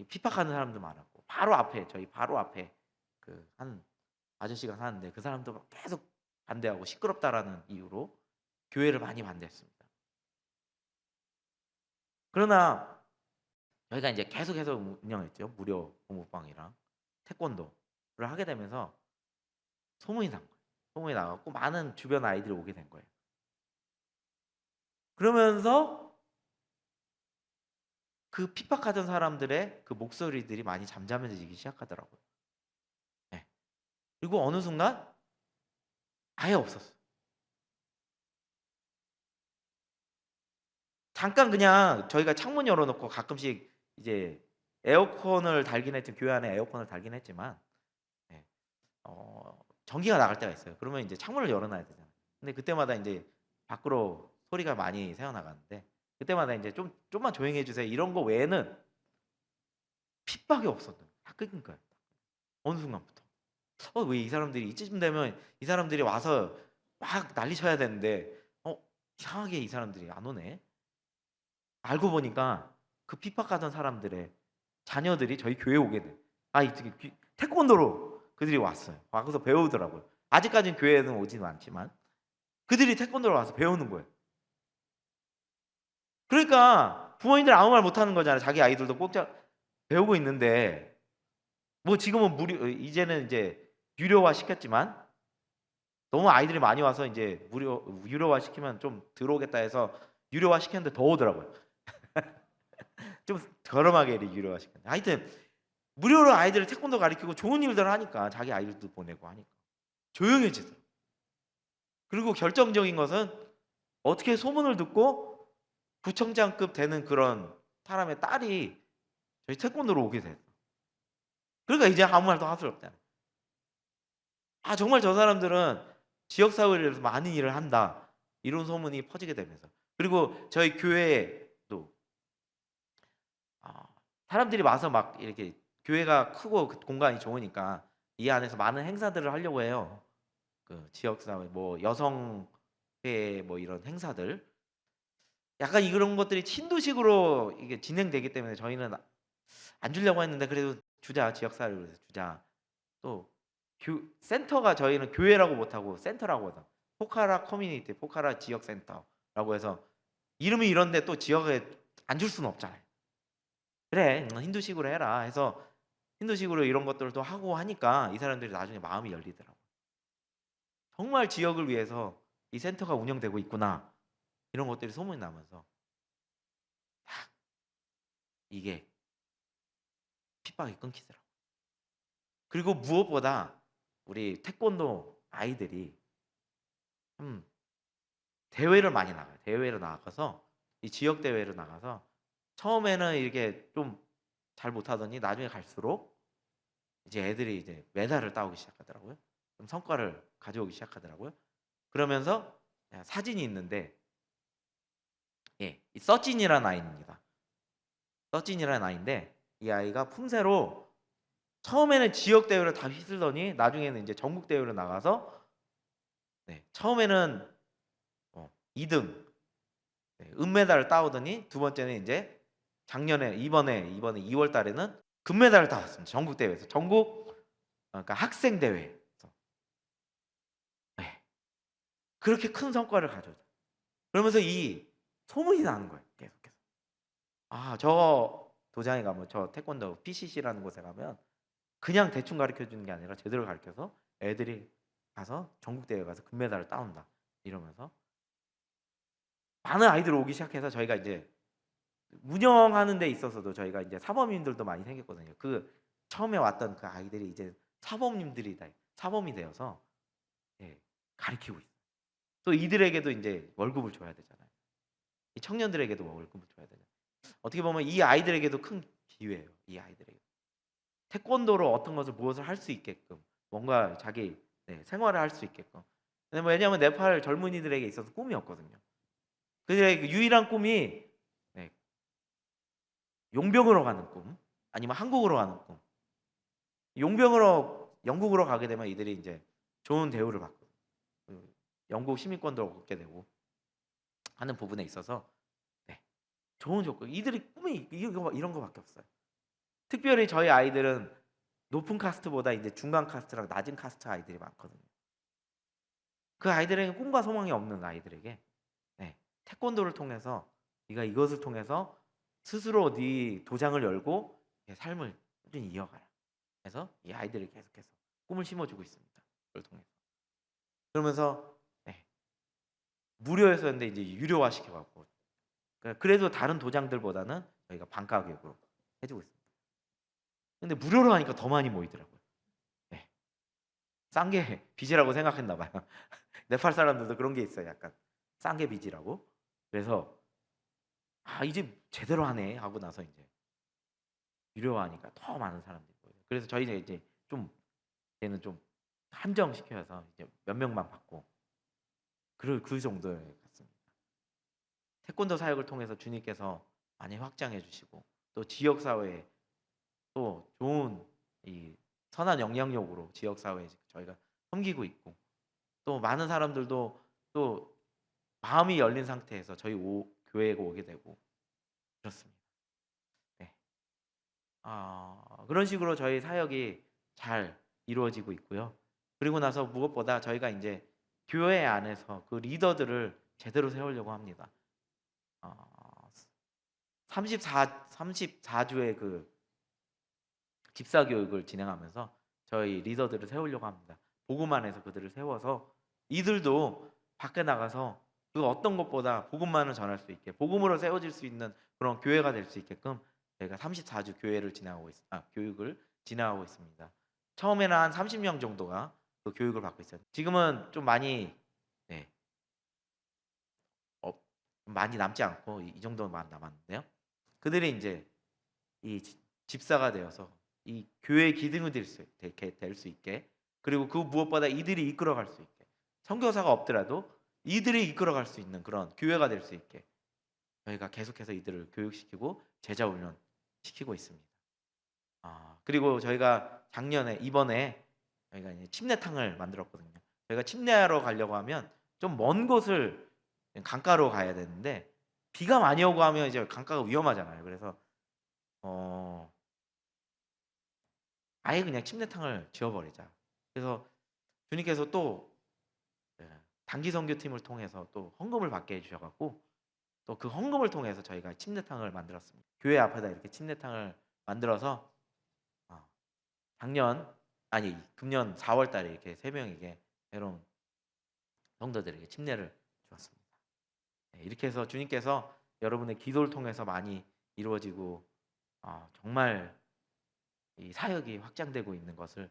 핍박하는 사람도 많았고 저희 바로 앞에 그 한 아저씨가 사는데 그 사람도 계속 반대하고 시끄럽다라는 이유로 교회를 많이 반대했습니다. 그러나 저희가 이제 계속해서 운영했죠. 무료 공부방이랑 태권도를 하게 되면서 소문이 난 거예요. 소문이 나갖고 많은 주변 아이들이 오게 된 거예요. 그러면서 그 핍박하던 사람들의 그 목소리들이 많이 잠잠해지기 시작하더라고요. 그리고 어느 순간 아예 없었어요. 잠깐 그냥 저희가 창문 열어놓고 가끔씩 이제 에어컨을 달긴 했지만 교회 안에 에어컨을 달긴 했지만 전기가 나갈 때가 있어요. 그러면 이제 창문을 열어놔야 되잖아요. 근데 그때마다 이제 밖으로 소리가 많이 새어나가는데 그때마다 이제 좀만 조용히 해주세요. 이런 거 외에는 핍박이 없었던 다 끊긴 거예요. 어느 순간부터. 왜 이 사람들이 이쯤 되면 이 사람들이 와서 막 난리 쳐야 되는데 이상하게 이 사람들이 안 오네. 알고 보니까 그 핍박하던 사람들의 자녀들이 저희 교회에 오게 돼. 태권도로 그들이 왔어요. 와서 배우더라고요. 아직까지는 교회에는 오지는 않지만 그들이 태권도로 와서 배우는 거예요. 그러니까 부모님들 아무 말 못하는 거잖아요. 자기 아이들도 꼭 배우고 있는데 뭐 지금은 이제는 이제 유료화 시켰지만 너무 아이들이 많이 와서 이제 유료화 시키면 좀 들어오겠다 해서 유료화 시켰는데 더 오더라고요. 좀 저렴하게 유료화 시켰는데 하여튼 무료로 아이들을 태권도 가르치고 좋은 일들을 하니까 자기 아이들도 보내고 하니까 조용해지더라고요. 그리고 결정적인 것은 어떻게 소문을 듣고 부총장급 되는 그런 사람의 딸이 저희 태권도로 오게 됐어요. 그러니까 이제 아무 말도 할 수 없잖아요. 정말 저 사람들은 지역사회를 위해서 많은 일을 한다. 이런 소문이 퍼지게 되면서 그리고 저희 교회에도 사람들이 와서 막 이렇게 교회가 크고 그 공간이 좋으니까 이 안에서 많은 행사들을 하려고 해요. 그 지역사회 뭐 여성회 뭐 이런 행사들 약간 이런 것들이 친도식으로 이게 진행되기 때문에 저희는 안 주려고 했는데 그래도 주자 지역사회를 위해서 주자. 또 센터가 저희는 교회라고 못하고 센터라고 하다. 포카라 커뮤니티, 포카라 지역센터라고 해서 이름이 이런데 또 지역에 안 줄 수는 없잖아요. 그래, 힌두식으로 해라 해서 힌두식으로 이런 것들도 하고 하니까 이 사람들이 나중에 마음이 열리더라고요. 정말 지역을 위해서 이 센터가 운영되고 있구나, 이런 것들이 소문이 나면서 딱 이게 핍박이 끊기더라고요. 그리고 무엇보다 우리 태권도 아이들이 대회를 많이 나가요. 대회를 나가서 이 지역 대회를 나가서 처음에는 이렇게 좀 잘 못하더니 나중에 갈수록 이제 애들이 이제 메달을 따오기 시작하더라고요. 좀 성과를 가져오기 시작하더라고요. 그러면서 사진이 있는데, 이 서진이라는 아이입니다. 서진이라는 아이인데, 이 아이가 품새로 처음에는 지역 대회를 다 휩쓸더니 나중에는 이제 전국 대회로 나가서 처음에는 2등 은메달을 따오더니 두 번째는 이제 이번에 2월 달에는 금메달을 따왔습니다. 전국 대회에서, 그러니까 학생 대회에서. 그렇게 큰 성과를 가져오죠. 그러면서 이 소문이 나는 거예요. 계속해서. 저 도장에 가면, 저 태권도 PCC라는 곳에 가면 그냥 대충 가르쳐 주는 게 아니라 제대로 가르쳐서 애들이 가서 전국 대회 가서 금메달을 따온다, 이러면서 많은 아이들이 오기 시작해서 저희가 이제 운영하는 데 있어서도 저희가 이제 사범님들도 많이 생겼거든요. 그 처음에 왔던 그 아이들이 이제 사범이 되어서 가르치고 있어요. 또 이들에게도 이제 월급을 줘야 되잖아요. 이 청년들에게도 월급을 줘야 되잖아요. 어떻게 보면 이 아이들에게도 큰 기회예요. 이 아이들에게 태권도로 어떤 것을 무엇을 할 수 있게끔, 뭔가 자기 생활을 할 수 있게끔. 왜냐하면 네팔 젊은이들에게 있어서 꿈이 없거든요. 그들의 유일한 꿈이 용병으로 가는 꿈, 아니면 한국으로 가는 꿈. 용병으로 영국으로 가게 되면 이들이 이제 좋은 대우를 받고 영국 시민권도 얻게 되고 하는 부분에 있어서 좋은 조건. 이들이 꿈이 이런 거밖에 없어요. 특별히 저희 아이들은 높은 카스트보다 이제 중간 카스트랑 낮은 카스트 아이들이 많거든요. 그 아이들에게 꿈과 소망이 없는 아이들에게 태권도를 통해서 네가 이것을 통해서 스스로 네 도장을 열고 삶을 꾸준히 이어가라. 그래서 이 아이들이 계속해서 꿈을 심어주고 있습니다. 그걸 통해서. 그러면서 무료였었는데 이제 유료화 시켜갖고, 그래도 다른 도장들보다는 저희가 반가 가격으로 해주고 있습니다. 근데 무료로 하니까 더 많이 모이더라고요. 싼 게 빚이라고 생각했나 봐요. 네팔 사람들도 그런 게 있어요. 약간 싼 게 빚이라고. 그래서 이제 제대로 하네 하고 나서 이제 유료화하니까 더 많은 사람들이 보여요. 그래서 저희는 이제 얘는 좀 한정시켜서 이제 몇 명만 받고 그 정도에 갔습니다. 태권도 사역을 통해서 주님께서 많이 확장해 주시고, 또 지역 사회에 또 좋은 이 선한 영향력으로 지역 사회에 저희가 섬기고 있고, 또 많은 사람들도 또 마음이 열린 상태에서 저희 교회에 오게 되고 그렇습니다. 그런 식으로 저희 사역이 잘 이루어지고 있고요. 그리고 나서 무엇보다 저희가 이제 교회 안에서 그 리더들을 제대로 세우려고 합니다. 34주의 그 집사 교육을 진행하면서 저희 리더들을 세우려고 합니다. 복음 안에서 그들을 세워서 이들도 밖에 나가서 그 어떤 것보다 복음만을 전할 수 있게, 복음으로 세워질 수 있는 그런 교회가 될 수 있게끔 저희가 34주 교육을 진행하고 있습니다. 처음에는 한 30명 정도가 그 교육을 받고 있어요. 지금은 좀 많이 많이 남지 않고 이 정도만 남았는데요. 그들이 이제 이 집사가 되어서 이 교회의 기둥이 될 수 있게, 그리고 그 무엇보다 이들이 이끌어갈 수 있게, 선교사가 없더라도 이들이 이끌어갈 수 있는 그런 교회가 될 수 있게 저희가 계속해서 이들을 교육시키고 제자 훈련 시키고 있습니다. 그리고 저희가 이번에 저희가 이제 침례탕을 만들었거든요. 저희가 침례하러 가려고 하면 좀 먼 곳을 강가로 가야 되는데 비가 많이 오고 하면 이제 강가가 위험하잖아요. 그래서 아예 그냥 침례탕을 지어버리자. 그래서 주님께서 또 단기 선교팀을 통해서 또 헌금을 받게 해주셔갖고 또 그 헌금을 통해서 저희가 침례탕을 만들었습니다. 교회 앞에다 이렇게 침례탕을 만들어서 금년 4월 달에 이렇게 3명에게 새로운 성도들에게 침례를 주었습니다. 이렇게 해서 주님께서 여러분의 기도를 통해서 많이 이루어지고 정말 이 사역이 확장되고 있는 것을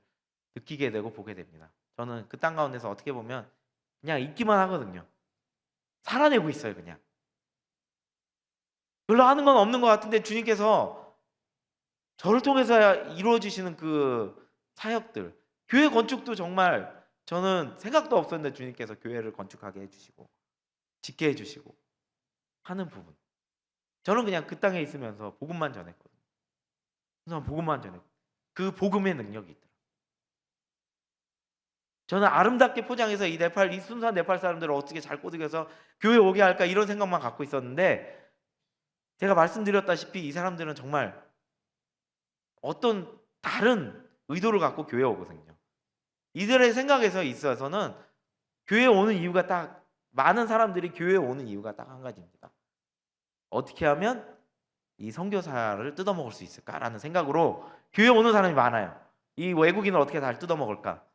느끼게 되고 보게 됩니다. 저는 그 땅 가운데서 어떻게 보면 그냥 있기만 하거든요. 살아내고 있어요. 그냥 별로 하는 건 없는 것 같은데 주님께서 저를 통해서 이루어지시는 그 사역들, 교회 건축도 정말 저는 생각도 없었는데 주님께서 교회를 건축하게 해주시고 짓게 해주시고 하는 부분, 저는 그냥 그 땅에 있으면서 복음만 전했거든요. 그냥 복음만 전했고 그 복음의 능력이 있더라고요. 저는 아름답게 포장해서 이 순수한 네팔 사람들을 어떻게 잘 꼬드겨서 교회 오게 할까 이런 생각만 갖고 있었는데, 제가 말씀드렸다시피 이 사람들은 정말 어떤 다른 의도를 갖고 교회에 오거든요. 이들의 생각에서 있어서는 교회에 오는 이유가 딱, 많은 사람들이 교회에 오는 이유가 딱 한 가지입니다. 어떻게 하면 이 선교사를 뜯어먹을 수 있을까라는 생각으로 교회에 오는 사람이 많아요. 이 외국인을 어떻게 잘 뜯어먹을까.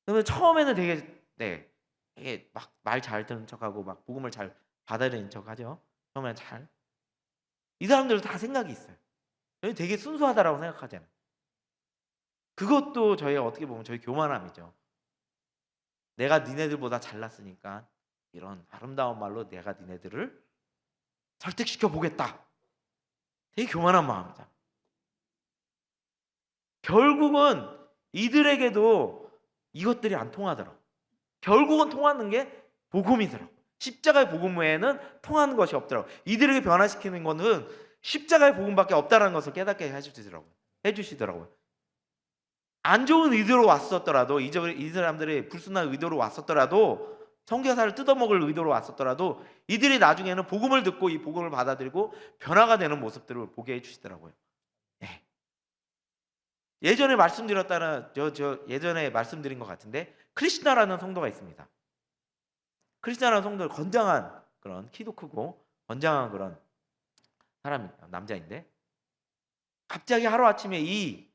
그러면 처음에는 되게 막 말 잘 듣는 척하고 막 복음을 잘 받아들이는 척하죠. 처음에는 잘. 이 사람들은 다 생각이 있어요. 되게 순수하다라고 생각하잖아요. 그것도 저희가 어떻게 보면 저희 교만함이죠. 내가 니네들보다 잘났으니까 이런 아름다운 말로 내가 니네들을 설득시켜 보겠다. 되게 교만한 마음이다. 결국은 이들에게도 이것들이 안 통하더라고. 결국은 통하는 게 복음이더라고. 십자가의 복음 외에는 통하는 것이 없더라고. 이들에게 변화시키는 것은 십자가의 복음밖에 없다는 것을 깨닫게 해주시더라고요. 안 좋은 의도로 왔었더라도, 이 사람들이 불순한 의도로 왔었더라도, 선교사를 뜯어먹을 의도로 왔었더라도 이들이 나중에는 복음을 듣고 이 복음을 받아들이고 변화가 되는 모습들을 보게 해주시더라고요. 네. 예전에 말씀드린 것 같은데, 크리스나라는 성도가 있습니다. 크리스나라는 성도는 건장한 그런, 키도 크고 건장한 그런 남자인데, 갑자기 하루아침에 이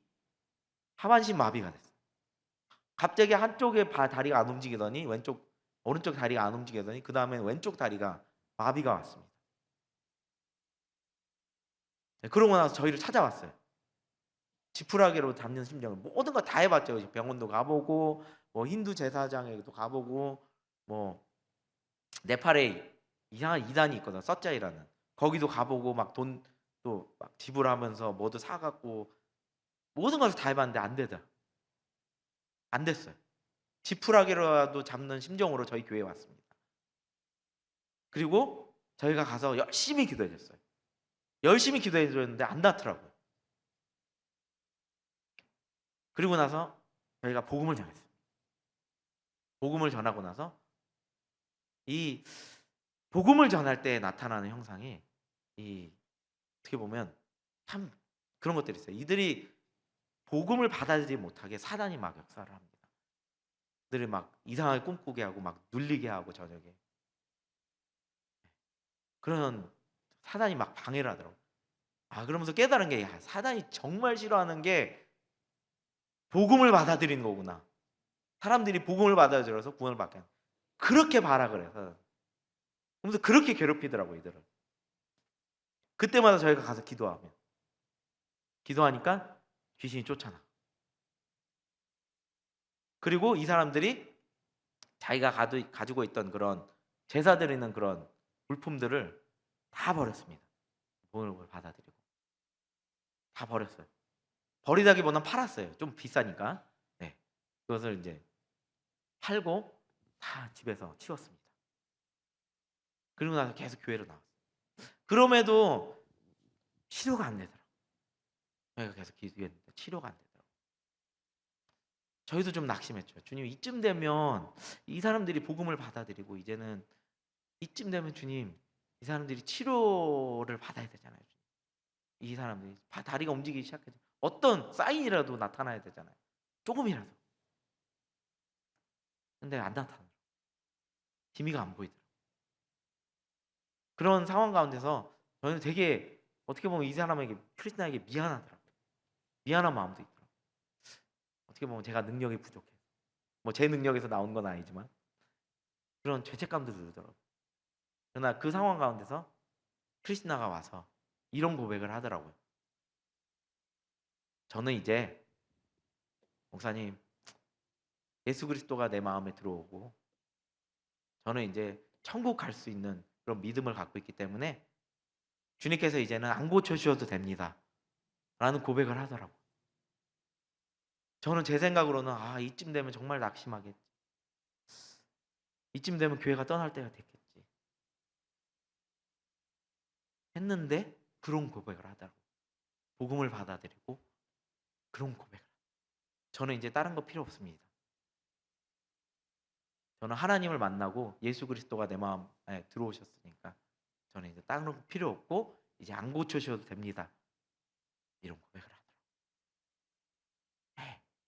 하반신 마비가 됐어요. 갑자기 한쪽의 다리가 안 움직이더니 오른쪽 다리가 안 움직이더니 그 다음에 왼쪽 다리가 마비가 왔습니다. 그러고 나서 저희를 찾아왔어요. 지푸라기로 잡는 심정을 모든 거 다 해봤죠. 병원도 가보고, 뭐 힌두 제사장에도 가보고, 뭐 네팔에 이상한 이단이 있거든, 서짜이라는. 거기도 가보고 막 돈도 막 지불하면서 뭐도 사갖고 모든 것을 다 해봤는데 안 됐어요. 지푸라기라도 잡는 심정으로 저희 교회에 왔습니다. 그리고 저희가 가서 열심히 기도해줬어요. 열심히 기도해줬는데 안 낫더라고요. 그리고 나서 저희가 복음을 전했어요. 복음을 전하고 나서 이 복음을 전할 때 나타나는 형상이, 어떻게 보면 참 그런 것들이 있어요. 이들이 복음을 받아들이지 못하게 사단이 막 역사를 합니다. 그들이 막 이상하게 꿈꾸게 하고 막 눌리게 하고 저녁에. 그런 사단이 막 방해를 하더라고요. 그러면서 깨달은 게, 사단이 정말 싫어하는 게 복음을 받아들이는 거구나. 사람들이 복음을 받아들여서 구원을 받게 하는. 그렇게 발악을 해서. 그러면서 그렇게 괴롭히더라고요, 이들을. 그때마다 저희가 가서 기도하니까 귀신이 쫓아나. 그리고 이 사람들이 자기가 가지고 있던 그런 제사 드리는 그런 물품들을 다 버렸습니다. 복음을 받아들이고 다 버렸어요. 버리다기보다는 팔았어요. 좀 비싸니까. 네. 그것을 이제 팔고 다 집에서 치웠습니다. 그리고 나서 계속 교회로 나왔어요. 그럼에도 치료가 안 되더라고요. 저희가 계속 기도했는데 치료가 안 되더라고요. 저희도 좀 낙심했죠. 주님, 이쯤 되면 이 사람들이 복음을 받아들이고 이제는 이쯤 되면 주님, 이 사람들이 치료를 받아야 되잖아요. 이 사람들이 다리가 움직이기 시작해서 어떤 사인이라도 나타나야 되잖아요. 조금이라도. 근데 안 나타나요. 기미가 안 보이더라고요. 그런 상황 가운데서 저는 되게 어떻게 보면 이 사람에게 크리스나에게 미안하더라고요. 미안한 마음도 있더라고요. 어떻게 보면 제가 능력이 부족해. 뭐 제 능력에서 나온 건 아니지만 그런 죄책감도 들더라고요. 그러나 그 상황 가운데서 크리스나가 와서 이런 고백을 하더라고요. 저는 이제 목사님 예수 그리스도가 내 마음에 들어오고 저는 이제 천국 갈 수 있는 그런 믿음을 갖고 있기 때문에 주님께서 이제는 안 고쳐주셔도 됩니다 라는 고백을 하더라고요. 저는 제 생각으로는 이쯤 되면 정말 낙심하겠지. 이쯤 되면 교회가 떠날 때가 됐겠지 했는데 그런 고백을 하더라고요. 복음을 받아들이고 그런 고백을. 저는 이제 다른 거 필요 없습니다. 저는 하나님을 만나고 예수 그리스도가 내 마음에 들어오셨으니까 저는 이제 다른 거 필요 없고 이제 안 고쳐주셔도 됩니다. 이런 고백을 하더라고요.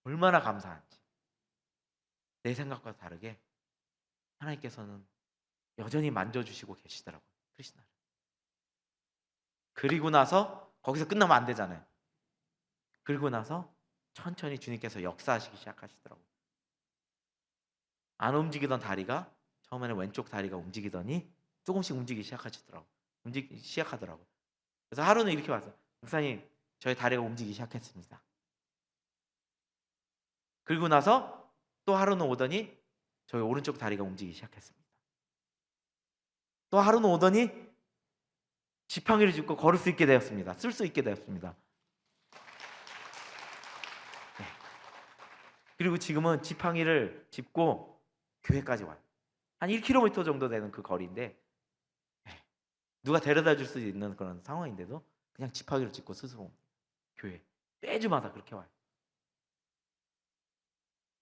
얼마나 감사한지. 내 생각과 다르게 하나님께서는 여전히 만져주시고 계시더라고요. 크리스나를. 그리고 나서 거기서 끝나면 안 되잖아요. 그리고 나서 천천히 주님께서 역사하시기 시작하시더라고요. 안 움직이던 다리가 처음에는 왼쪽 다리가 움직이더니 조금씩 움직이기 시작하더라고요. 그래서 하루는 이렇게 왔어요. 목사님, 저희 다리가 움직이기 시작했습니다. 그리고 나서 또 하루는 오더니 저희 오른쪽 다리가 움직이기 시작했습니다. 또 하루는 오더니 지팡이를 짚고 걸을 수 있게 되었습니다. 쓸 수 있게 되었습니다. 네. 그리고 지금은 지팡이를 짚고 교회까지 와요. 한 1km 정도 되는 그 거리인데 누가 데려다 줄 수 있는 그런 상황인데도 그냥 지팡이를 짚고 스스로 옵니다. 교회 매주마다 그렇게 와요.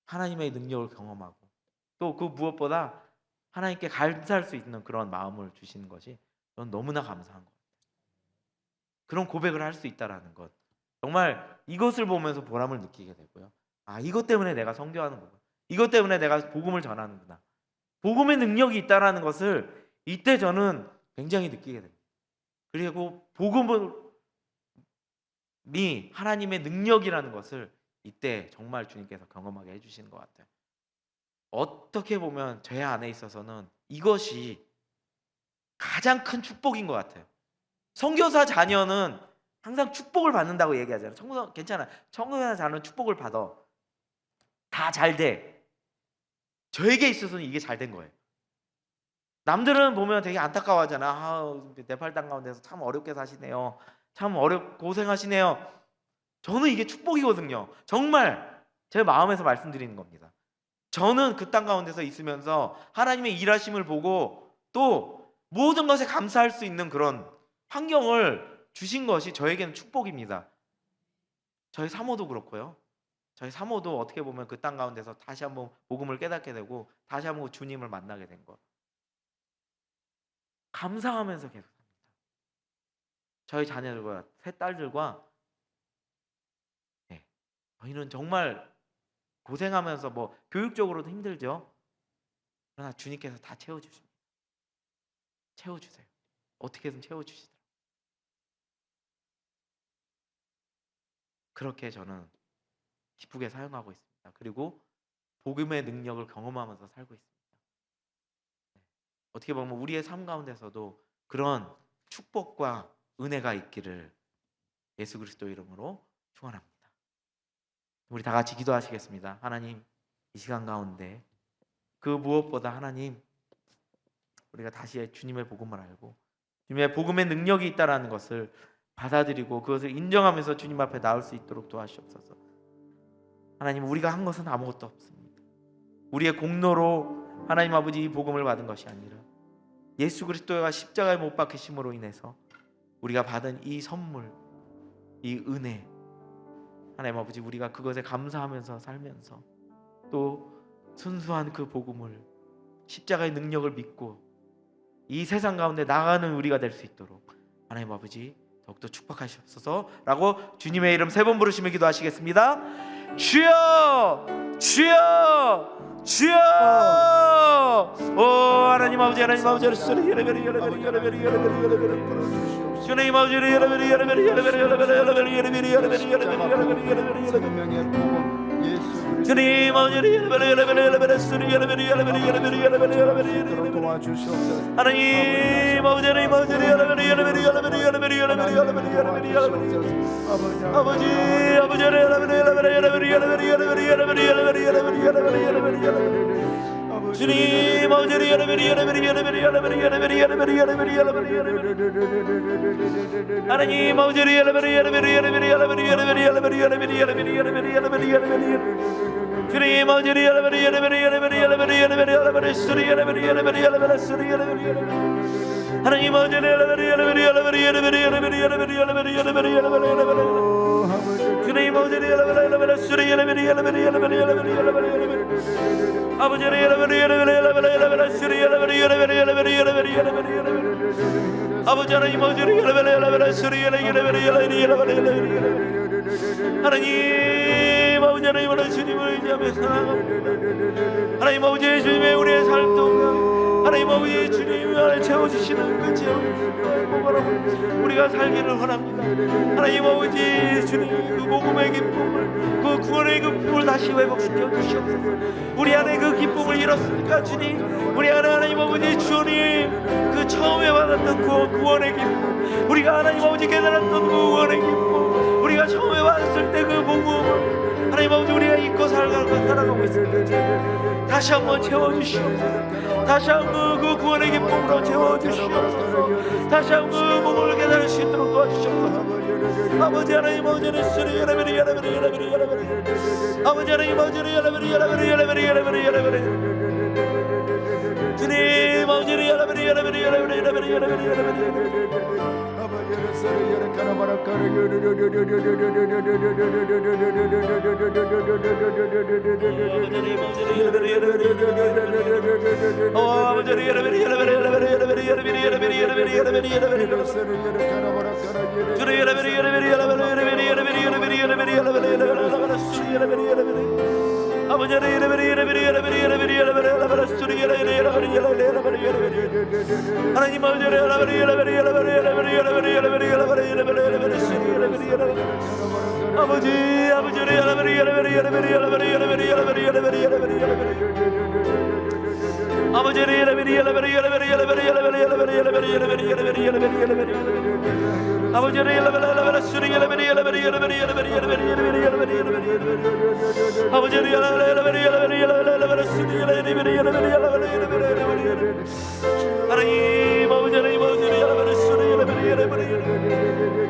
하나님의 능력을 경험하고 또 그 무엇보다 하나님께 감사할 수 있는 그런 마음을 주시는 것이 저는 너무나 감사한 것 같아요. 그런 고백을 할 수 있다라는 것, 정말 이것을 보면서 보람을 느끼게 되고요. 이것 때문에 내가 선교하는 거구나. 이것 때문에 내가 복음을 전하는구나. 복음의 능력이 있다라는 것을 이때 저는 굉장히 느끼게 됩니다. 그리고 복음이 하나님의 능력이라는 것을 이때 정말 주님께서 경험하게 해주시는 것 같아요. 어떻게 보면 제 안에 있어서는 이것이 가장 큰 축복인 것 같아요. 선교사 자녀는 항상 축복을 받는다고 얘기하잖아요. 괜찮아. 선교사 자녀는 축복을 받아. 다 잘 돼. 저에게 있어서는 이게 잘 된 거예요. 남들은 보면 되게 안타까워하잖아. 네팔 땅 가운데서 참 어렵게 사시네요. 참 고생하시네요. 저는 이게 축복이거든요. 정말 제 마음에서 말씀드리는 겁니다. 저는 그 땅 가운데서 있으면서 하나님의 일하심을 보고 또 모든 것에 감사할 수 있는 그런 환경을 주신 것이 저에게는 축복입니다. 저희 사모도 그렇고요. 저희 사모도 어떻게 보면 그 땅 가운데서 다시 한번 복음을 깨닫게 되고 다시 한번 주님을 만나게 된 것. 감사하면서 계속 삽니다. 저희 자녀들과 세 딸들과 저희는 정말 고생하면서 교육적으로도 힘들죠. 그러나 주님께서 다 채워주십니다. 채워주세요. 어떻게든 채워주시더라고요. 그렇게 저는 기쁘게 사용하고 있습니다. 그리고 복음의 능력을 경험하면서 살고 있습니다. 어떻게 보면 우리의 삶 가운데서도 그런 축복과 은혜가 있기를 예수 그리스도 이름으로 축원합니다. 우리 다 같이 기도하시겠습니다. 하나님, 이 시간 가운데 그 무엇보다 하나님, 우리가 다시 주님의 복음을 알고 주님의 복음의 능력이 있다라는 것을 받아들이고 그것을 인정하면서 주님 앞에 나올 수 있도록 도와주옵소서. 하나님, 우리가 한 것은 아무것도 없습니다. 우리의 공로로 하나님 아버지 이 복음을 받은 것이 아니라 예수 그리스도가 십자가에 못 박히심으로 인해서 우리가 받은 이 선물, 이 은혜, 하나님 아버지, 우리가 그것에 감사하면서 살면서 또 순수한 그 복음을, 십자가의 능력을 믿고 이 세상 가운데 나가는 우리가 될 수 있도록 하나님 아버지 더욱더 축복하시옵소서라고 주님의 이름 3번 부르시며 기도하시겠습니다. 주여 주여 주여. 오 하나님 아버지 하나님 아버지 주님 아버지 생명의 복음 예수 주님 아버지 그리스도로 도와주시옵소서. 하나님 아버지 하나님 아버지 아버지 주님 아버지 하나님 아버지 주님 하나님 아버지 주님의 우리의 삶도 하나님 아버지 주님 안에 채워주시는 그 채워주시는 우리가 살기를 원합니다. 하나님 아버지 주님 그 복음의 기쁨을 그 구원의 기쁨을 다시 회복시켜 주시옵소서. 우리 안에 그 기쁨을 잃었으니까 주님 우리 안에 하나님 아버지 주님 그 처음에 받았던 그 구원의 기쁨 우리가 하나님 아버지 깨달았던 그 구원의 기쁨 우리가 처음에 받았을 때 그 복음 하나님 아버지 우리가 잊고 살아가고 있습니다. 다시 한번 채워주시옵소서. 다시 한번 그 구원의 기쁨으로 채워주시옵소서. 다시 한번 그 복음을 깨달을 수 있도록 도와주시옵소서. 아버지 하나님 아버지 아버지 하나님 아버지 주님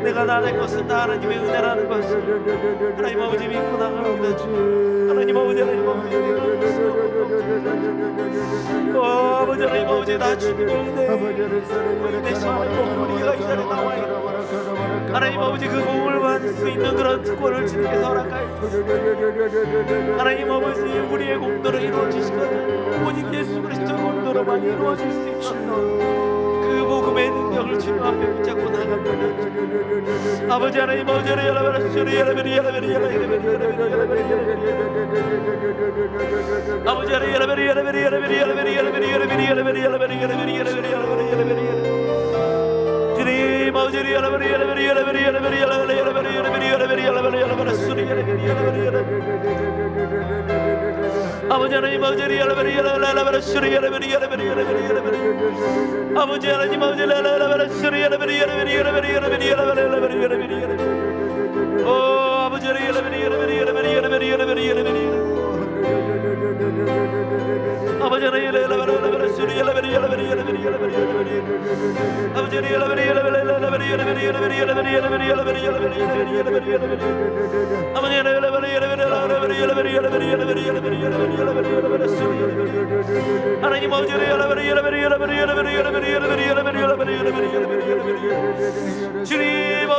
내가 나의 것은 다 하나님의 은혜라는 것을 하나님 아버지 믿고 나갑니다. 하나님 아버지 하나님 아버지 아버지 하나님 아버지 나 주님의 은혜 내 시간에 우리가 이 자리에 나와요. 하나님 아버지 그 복음을 받을 수 있는 그런 특권을 주님께서 허락하여 주시옵소서. 하나님 아버지 우리의 공도로 이루어지시거든 오직 예수 그리스도의 공도로만 이루어질 수 있는 그 복음의 능력을 주님 앞에 붙잡고 나갑니다. 아버지 하나님 아버지 아버지 하나님 아버지 아버지 하나님 주님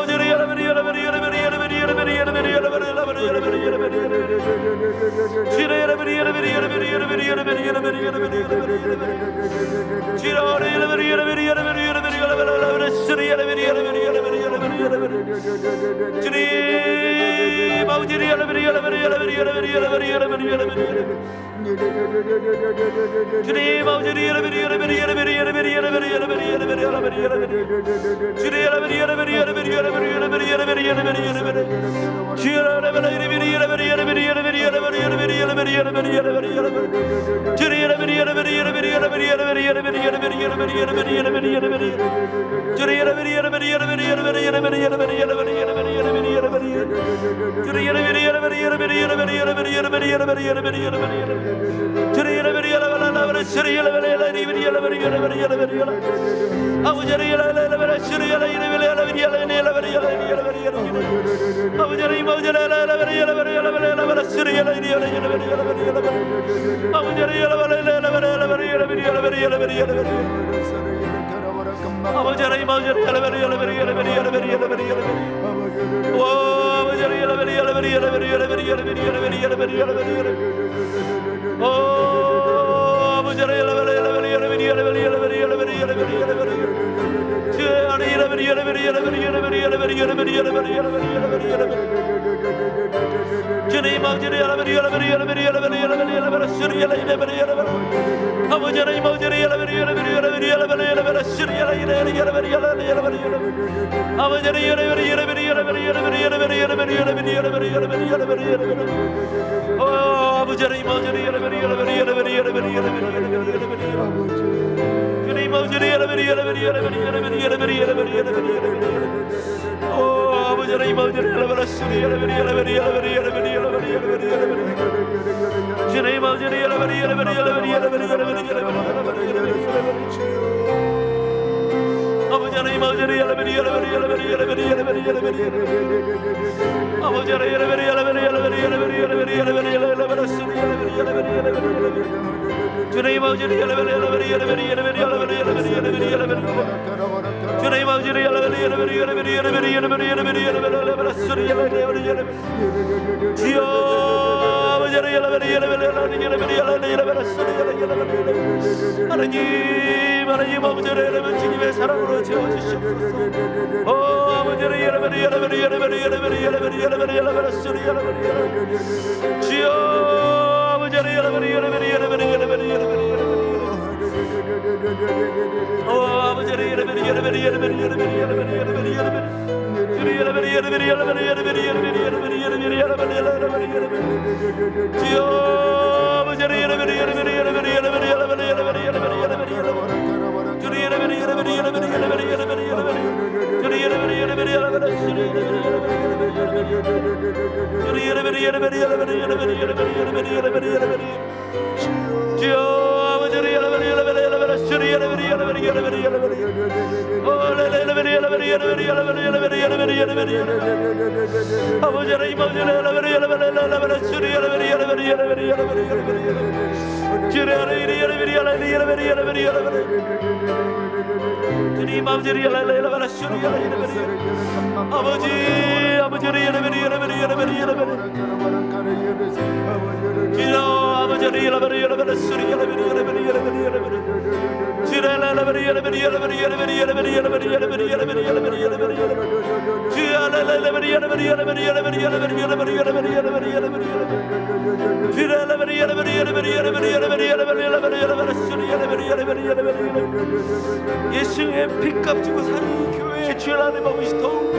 예수의 피값 주고 사는 교회의 주여 하나님 아버지 더욱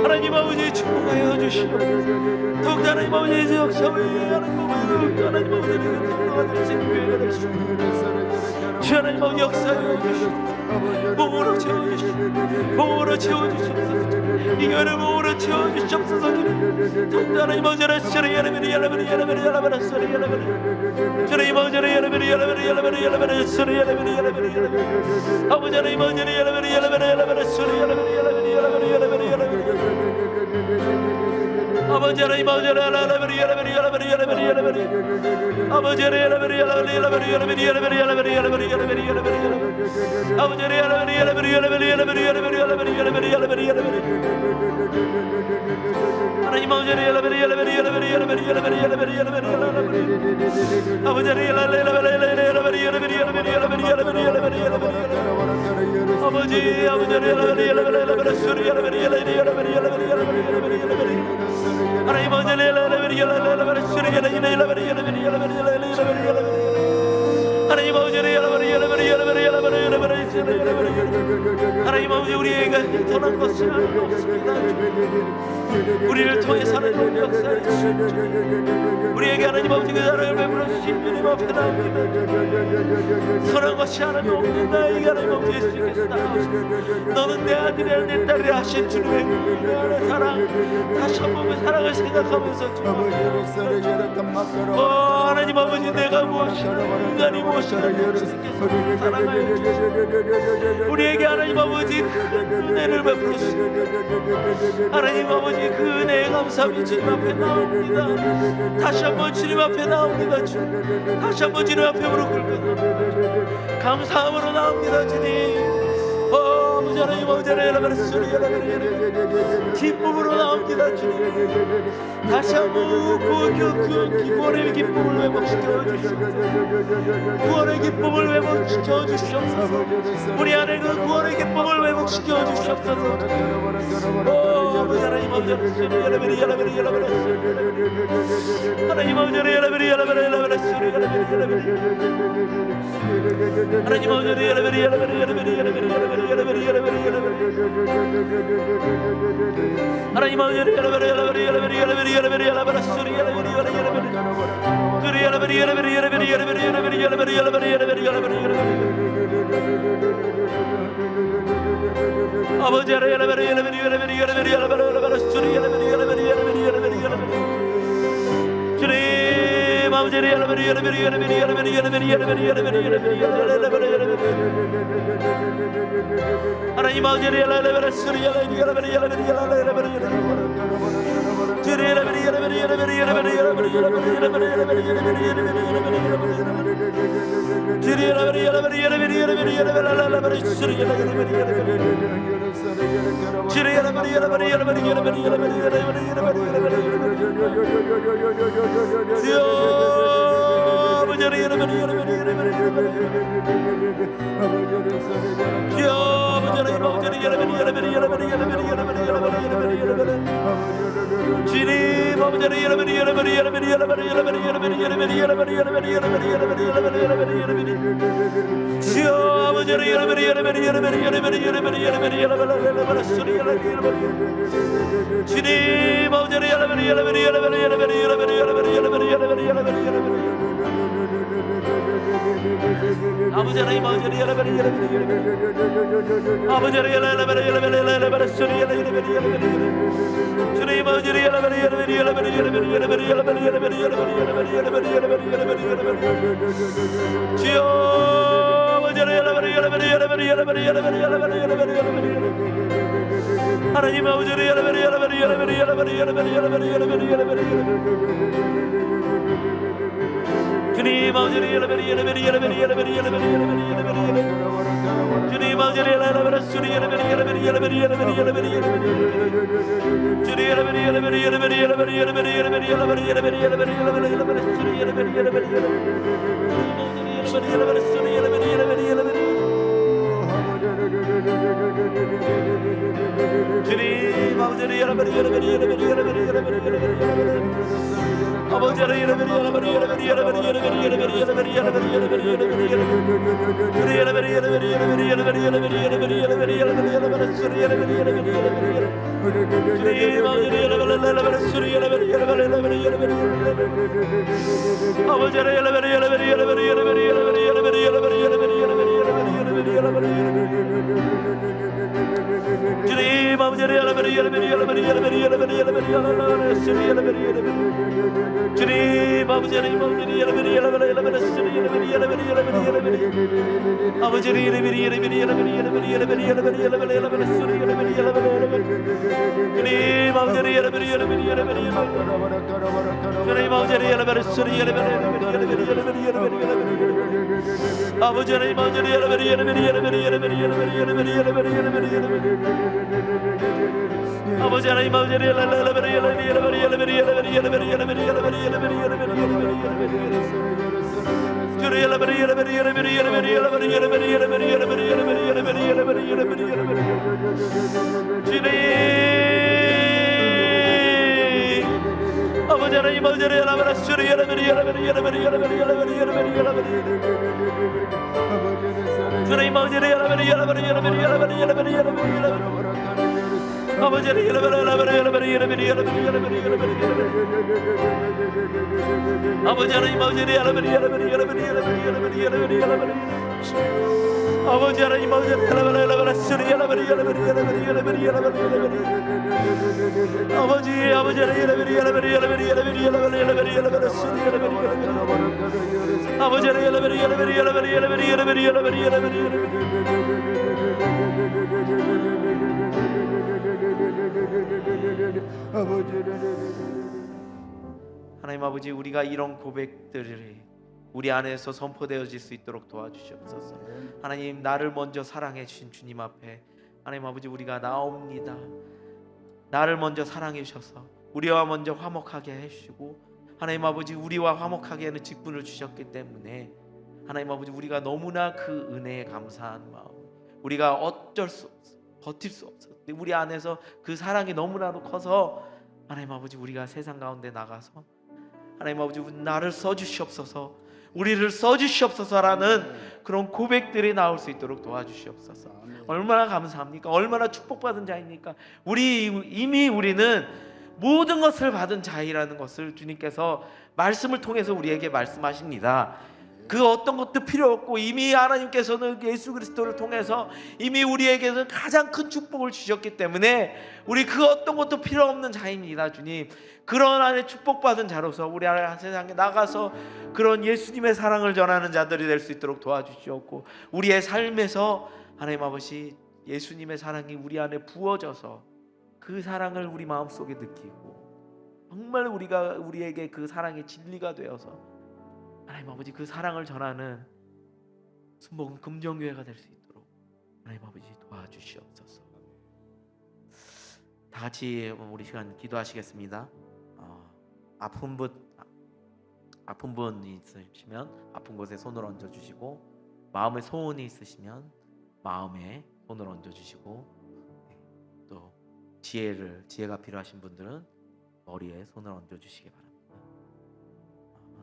하나님 아버지 축복하여 주시고 더욱 하나님 아버지 역사에 하나님 아버지 하나님 아버지 주 하나님 아버지 역사에 주시고 몸으로 채워주시고 몸으로 채워주시옵소서 이 교회를 몸으로 채워주시옵소서 더욱 하나님 아버지 하나님 아버지 아버지 하나님 아버지 아버지 하나님 아버지 우리에게 떠난 것이 없습니다. 우리를 통해서 하나님 역사해 주시옵소서. 우리에게 하나님 아버지 그 자를 베풀어 주신 주님 앞에 나옵니다. 선한 것이 하나님 없는 나에게 하나님 아버지 예수께서 나오시고 너는 내 아들이라 내 딸이라 하신 주님의 그 사랑 다시 한번 그 사랑을 생각하면서 하나님 아버지 내가 무엇이나 인간이 무엇이나 예수께서 사랑하여 주시고 우리에게 하나님 아버지 큰 은혜를 베풀어 주시고 하나님 아버지 그 은혜에 감사함이 주님 앞에 나옵니다. 다시 한번 주님 앞에 나옵니다. 주님 다시 한번 주님 앞에 무릎 꿇고 감사함으로 나옵니다. 주님 아버지 하나님 아버지 기쁨으로 나옵니다. 주님 다시 한번 그 구원의 기쁨을 회복시켜 주시옵소서. 구원의 기쁨을 회복시켜 주시옵소서. 우리 안에 그 구원의 기쁨을 회복시켜 주시옵소서. 아버지 하나님 아버지 하나님 아버지 하나님 주님 아버지 하나님 아버지 열어버리 열어버리 열어버리 열어버리 열어버리 열어버리 열어버리 아버지 열어버리 열어버리 열어버리 열어버리 열어버리 열어버리 열어버리 열어버리 열어버리 소리 열어버리 열어버리 열어버리 주님 아버지 열어버리 열어버리 열어버리 주님 아버지 열어버리 소리 열어버리 열어버리 열어버리 열어버리 열어버리 아버지 하나님 아버지 열어버리 열어버리 열어버리 열어버리 열어버리 열어버리 열어버리 열어버리 열어버리 아버지 하나님 아버지 열어버리 열어버리 열어버리 열어버리 열어버리 열어버리 열어버리 열어버리 열어버리 주님 열어버리 열어버리 열어버리 열어버리 열어버리 열어버리 열어버리 열어버리 열어버리 열어버리 열어버리 열어버리 주님 아버지 하나님 아버지 열어버리 주님 열어버리 열어버리 열어버리 열어버리 열어버리 열어버리 열어버리 주님 아버지 열어버리 열어버리 열어버리 열어버리 열어버리 열어버리 아버지 열어버리 열어버리 열어버리 열어버리 열어버리 아버지 하나님 아버지 열어버리 열어버리 열어버리 열어버리 열어버리 열어버리 아버지 하나님 아버지 열어버리 열어버리 수리 열어버리 열어버리 열어버리 열어버리 열어버리 아버지 아버지 열어버리 열어버리 열어버리 열어버리 열어버리 열어버리 열어버리 수리 열어버리 열어버리 아버지 열어버리 열어버리 열어버리 열어버리 열어버리 열어버리 열어버리 하나님 아버지 우리가 이런 고백들이 우리 안에서 선포되어질 수 있도록 도와주시옵소서. 하나님 나를 먼저 사랑해 주신 주님 앞에 하나님 아버지 우리가 나옵니다. 나를 먼저 사랑해 주셔서 우리와 먼저 화목하게 해주시고 하나님 아버지 우리와 화목하게 하는 직분을 주셨기 때문에 하나님 아버지 우리가 너무나 그 은혜에 감사한 마음 우리가 어쩔 수 없어 버틸 수 없어 우리 안에서 그 사랑이 너무나도 커서 하나님 아버지 우리가 세상 가운데 나가서 하나님 아버지 나를 써주시옵소서 우리를 써주시옵소서라는 그런 고백들이 나올 수 있도록 도와주시옵소서. 얼마나 감사합니까? 얼마나 축복받은 자입니까? 이미 우리는 모든 것을 받은 자이라는 것을 주님께서 말씀을 통해서 우리에게 말씀하십니다. 그 어떤 것도 필요 없고 이미 하나님께서는 예수 그리스도를 통해서 이미 우리에게는 가장 큰 축복을 주셨기 때문에 우리 그 어떤 것도 필요 없는 자입니다. 주님 그런 안에 축복받은 자로서 우리 세상에 나가서 그런 예수님의 사랑을 전하는 자들이 될 수 있도록 도와주시옵고 우리의 삶에서 하나님 아버지 예수님의 사랑이 우리 안에 부어져서 그 사랑을 우리 마음속에 느끼고 정말 우리에게 그 사랑의 진리가 되어서 하나님 아버지 그 사랑을 전하는 순복음 금정교회가 될 수 있도록 하나님 아버지 도와주시옵소서. 다 같이 우리 시간 기도하시겠습니다. 아픈 분이 있으시면 아픈 곳에 손을 얹어 주시고 마음에 소원이 있으시면 마음에 손을 얹어 주시고 또 지혜가 필요하신 분들은 머리에 손을 얹어 주시기 바랍니다.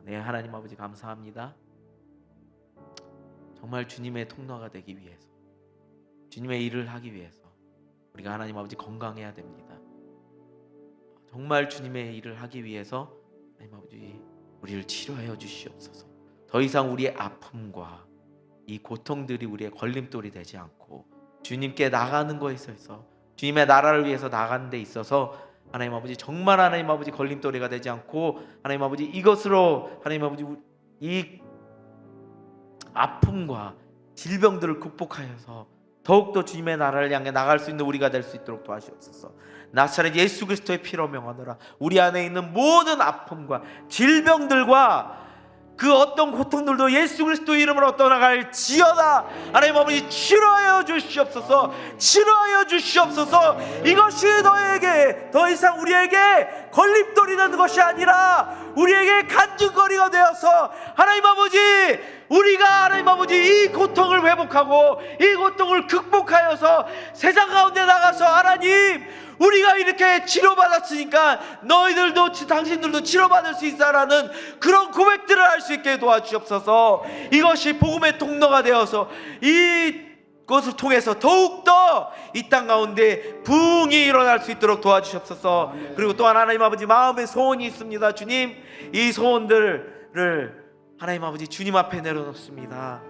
네, 하나님 아버지 감사합니다. 정말 주님의 통로가 되기 위해서 주님의 일을 하기 위해서 우리가 하나님 아버지 건강해야 됩니다. 정말 주님의 일을 하기 위해서 하나님 아버지 우리를 치료하여 주시옵소서. 더 이상 우리의 아픔과 이 고통들이 우리의 걸림돌이 되지 않고 주님께 나가는 것에 있어서 주님의 나라를 위해서 나가는 데 있어서 하나님 아버지 정말 하나님 아버지 걸림돌이가 되지 않고 하나님 아버지 이것으로 하나님 아버지 이 아픔과 질병들을 극복하여서 더욱더 주님의 나라를 향해 나갈 수 있는 우리가 될 수 있도록 도와주옵소서. 나사렛 예수 그리스도의 피로 명하노라. 우리 안에 있는 모든 아픔과 질병들과 그 어떤 고통들도 예수 그리스도 이름으로 떠나갈지어다. 하나님 아버지 치료하여 주시옵소서. 치료하여 주시옵소서. 이것이 너에게 더 이상 우리에게 걸림돌이 되는 것이 아니라 우리에게 간증거리가 되어서 하나님 아버지 우리가 하나님 아버지 이 고통을 회복하고 이 고통을 극복하여서 세상 가운데 나가서 하나님 우리가 이렇게 치료받았으니까 너희들도 당신들도 치료받을 수 있다라는 그런 고백들을 할 수 있게 도와주옵소서. 이것이 복음의 통로가 되어서 이것을 통해서 더욱더 이 땅 가운데 부흥이 일어날 수 있도록 도와주옵소서. 그리고 또한 하나님 아버지 마음에 소원이 있습니다. 주님 이 소원들을 하나님 아버지 주님 앞에 내려놓습니다.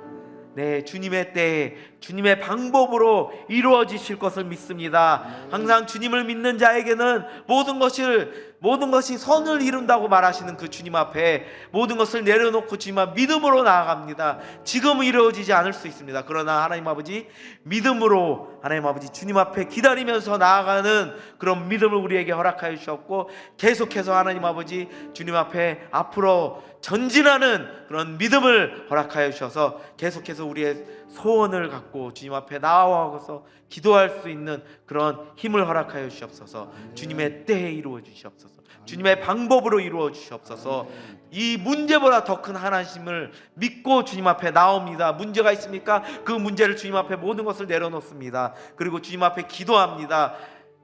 네, 주님의 때에 주님의 방법으로 이루어지실 것을 믿습니다. 항상 주님을 믿는 자에게는 모든 것을 모든 것이 선을 이룬다고 말하시는 그 주님 앞에 모든 것을 내려놓고 주님 앞 믿음으로 나아갑니다. 지금은 이루어지지 않을 수 있습니다. 그러나 하나님 아버지 믿음으로 하나님 아버지 주님 앞에 기다리면서 나아가는 그런 믿음을 우리에게 허락하여 주셨고, 계속해서 하나님 아버지 주님 앞에 앞으로 전진하는 그런 믿음을 허락하여 주셔서 계속해서 우리의 소원을 갖고 주님 앞에 나아가서 기도할 수 있는 그런 힘을 허락하여 주시옵소서. 주님의 때에 이루어 주시옵소서. 주님의 방법으로 이루어 주시옵소서. 이 문제보다 더 큰 하나님을 믿고 주님 앞에 나옵니다. 문제가 있습니까? 그 문제를 주님 앞에 모든 것을 내려놓습니다. 그리고 주님 앞에 기도합니다.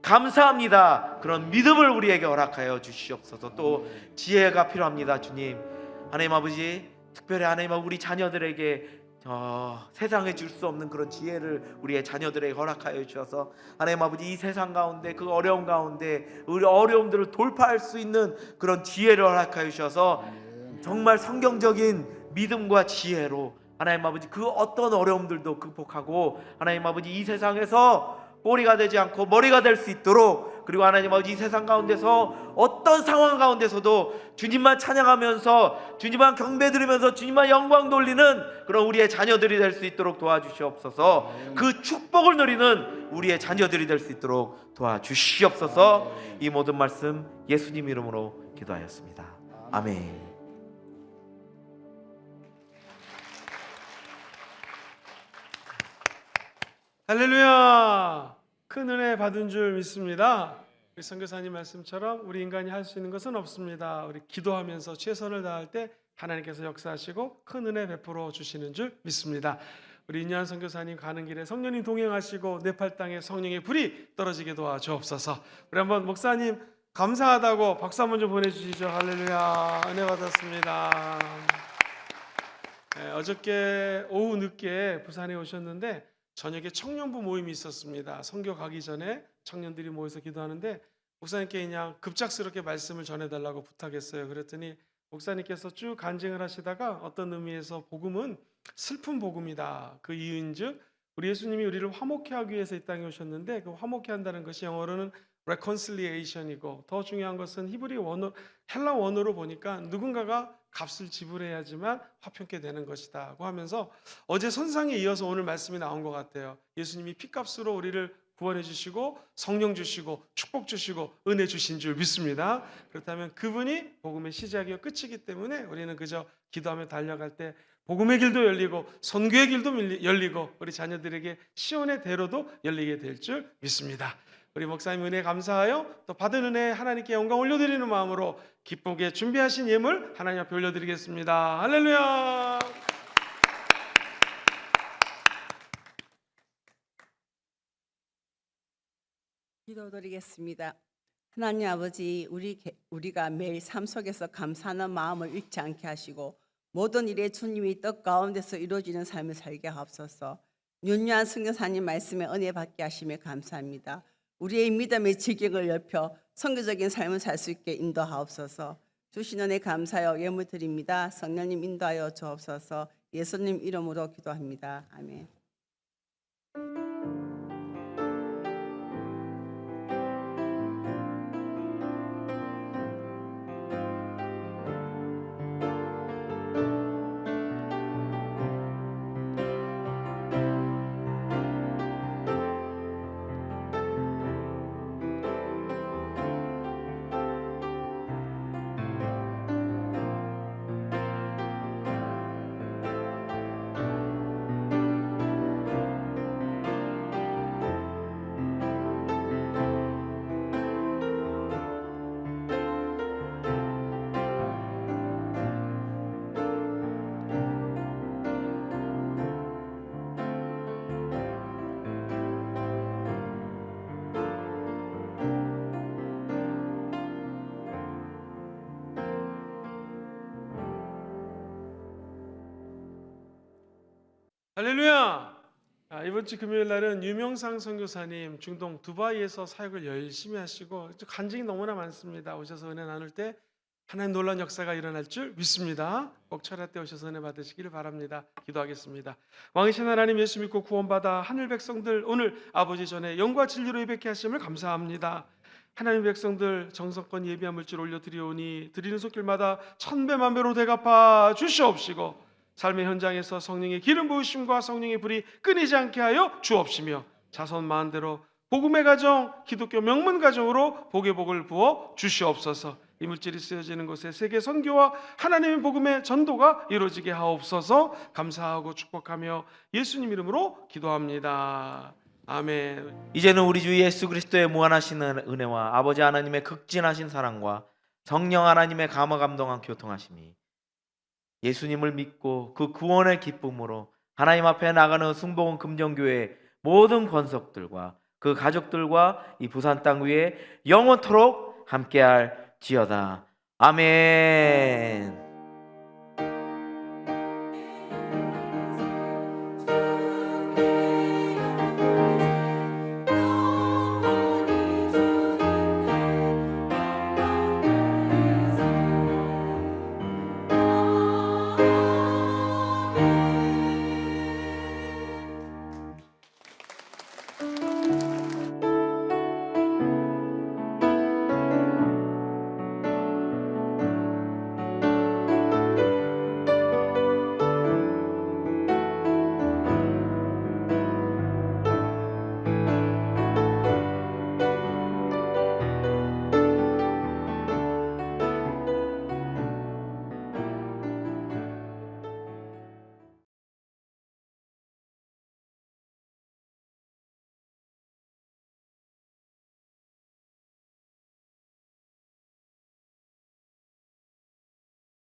감사합니다. 그런 믿음을 우리에게 허락하여 주시옵소서. 또 지혜가 필요합니다. 주님, 하나님 아버지, 특별히 하나님 아버지 우리 자녀들에게 세상에 줄 수 없는 그런 지혜를 우리의 자녀들에게 허락하여 주셔서 하나님 아버지 이 세상 가운데 그 어려움 가운데 우리 어려움들을 돌파할 수 있는 그런 지혜를 허락하여 주셔서 정말 성경적인 믿음과 지혜로 하나님 아버지 그 어떤 어려움들도 극복하고 하나님 아버지 이 세상에서 꼬리가 되지 않고 머리가 될 수 있도록, 그리고 하나님 아버지 이 세상 가운데서 어떤 상황 가운데서도 주님만 찬양하면서 주님만 경배 드리면서 주님만 영광 돌리는 그런 우리의 자녀들이 될 수 있도록 도와주시옵소서. 그 축복을 누리는 우리의 자녀들이 될 수 있도록 도와주시옵소서. 이 모든 말씀 예수님 이름으로 기도하였습니다. 아멘. 할렐루야! 큰 은혜 받은 줄 믿습니다. 우리 선교사님 말씀처럼 우리 인간이 할 수 있는 것은 없습니다. 우리 기도하면서 최선을 다할 때 하나님께서 역사하시고 큰 은혜 베풀어 주시는 줄 믿습니다. 우리 인유한 선교사님 가는 길에 성령님 동행하시고 네팔 땅에 성령의 불이 떨어지게 도와주옵소서. 우리 한번 목사님 감사하다고 박수 한번 좀 보내주시죠. 할렐루야! 은혜 받았습니다. 어저께 오후 늦게 부산에 오셨는데 저녁에 청년부 모임이 있었습니다. 선교 가기 전에 청년들이 모여서 기도하는데 목사님께 그냥 급작스럽게 말씀을 전해달라고 부탁했어요. 그랬더니 목사님께서 쭉 간증을 하시다가 어떤 의미에서 복음은 슬픈 복음이다. 그 이유인즉 우리 예수님이 우리를 화목케 하기 위해서 이 땅에 오셨는데 그 화목케 한다는 것이 영어로는 reconciliation이고, 더 중요한 것은 히브리 원어, 헬라 원어로 보니까 누군가가 값을 지불해야지만 화평케 되는 것이다고 하면서 어제 선상에 이어서 오늘 말씀이 나온 것 같아요. 예수님이 피값으로 우리를 구원해 주시고 성령 주시고 축복 주시고 은혜 주신 줄 믿습니다. 그렇다면 그분이 복음의 시작이요 끝이기 때문에 우리는 그저 기도하며 달려갈 때 복음의 길도 열리고 선교의 길도 열리고 우리 자녀들에게 시온의 대로도 열리게 될 줄 믿습니다. 우리 목사님 은혜 감사하여 또 받은 은혜 하나님께 영광 올려드리는 마음으로 기쁘게 준비하신 예물 하나님 앞에 올려드리겠습니다. 할렐루야. 기도드리겠습니다. 하나님 아버지, 우리가 매일 삶 속에서 감사하는 마음을 잃지 않게 하시고 모든 일에 주님이 뜻 가운데서 이루어지는 삶을 살게 하옵소서. 윤유한 선교사님 말씀에 은혜 받게 하심에 감사합니다. 우리의 믿음의 지경을 넓혀 선교적인 삶을 살 수 있게 인도하옵소서. 주신 은혜 감사하여 예물 드립니다. 성령님 인도하여 주옵소서. 예수님 이름으로 기도합니다. 아멘. 할렐루야. 이번 주 금요일 날은 유명상 선교사님 중동 두바이에서 사역을 열심히 하시고 간증이 너무나 많습니다. 오셔서 은혜 나눌 때 하나님 놀라운 역사가 일어날 줄 믿습니다. 꼭 철야 때 오셔서 은혜 받으시기를 바랍니다. 기도하겠습니다. 왕이신 하나님, 예수 믿고 구원받아 하늘 백성들 오늘 아버지 전에 영과 진리로 예배케 하심을 감사합니다. 하나님 백성들 정성껏 예비한 물질 올려드리오니 드리는 손길마다 천배만배로 대갚아 주시옵시고 삶의 현장에서 성령의 기름 부으심과 성령의 불이 끊이지 않게 하여 주옵시며 자손 마음대로 복음의 가정, 기독교 명문 가정으로 복의 복을 부어 주시옵소서. 이 물질이 쓰여지는 곳에 세계 선교와 하나님의 복음의 전도가 이루어지게 하옵소서. 감사하고 축복하며 예수님 이름으로 기도합니다. 아멘. 이제는 우리 주 예수 그리스도의 무한하신 은혜와 아버지 하나님의 극진하신 사랑과 성령 하나님의 감화 감동한 교통하심이 예수님을 믿고 그 구원의 기쁨으로 하나님 앞에 나가는 승복원 금정교회 모든 권속들과 그 가족들과 이 부산 땅 위에 영원토록 함께할 지어다. 아멘.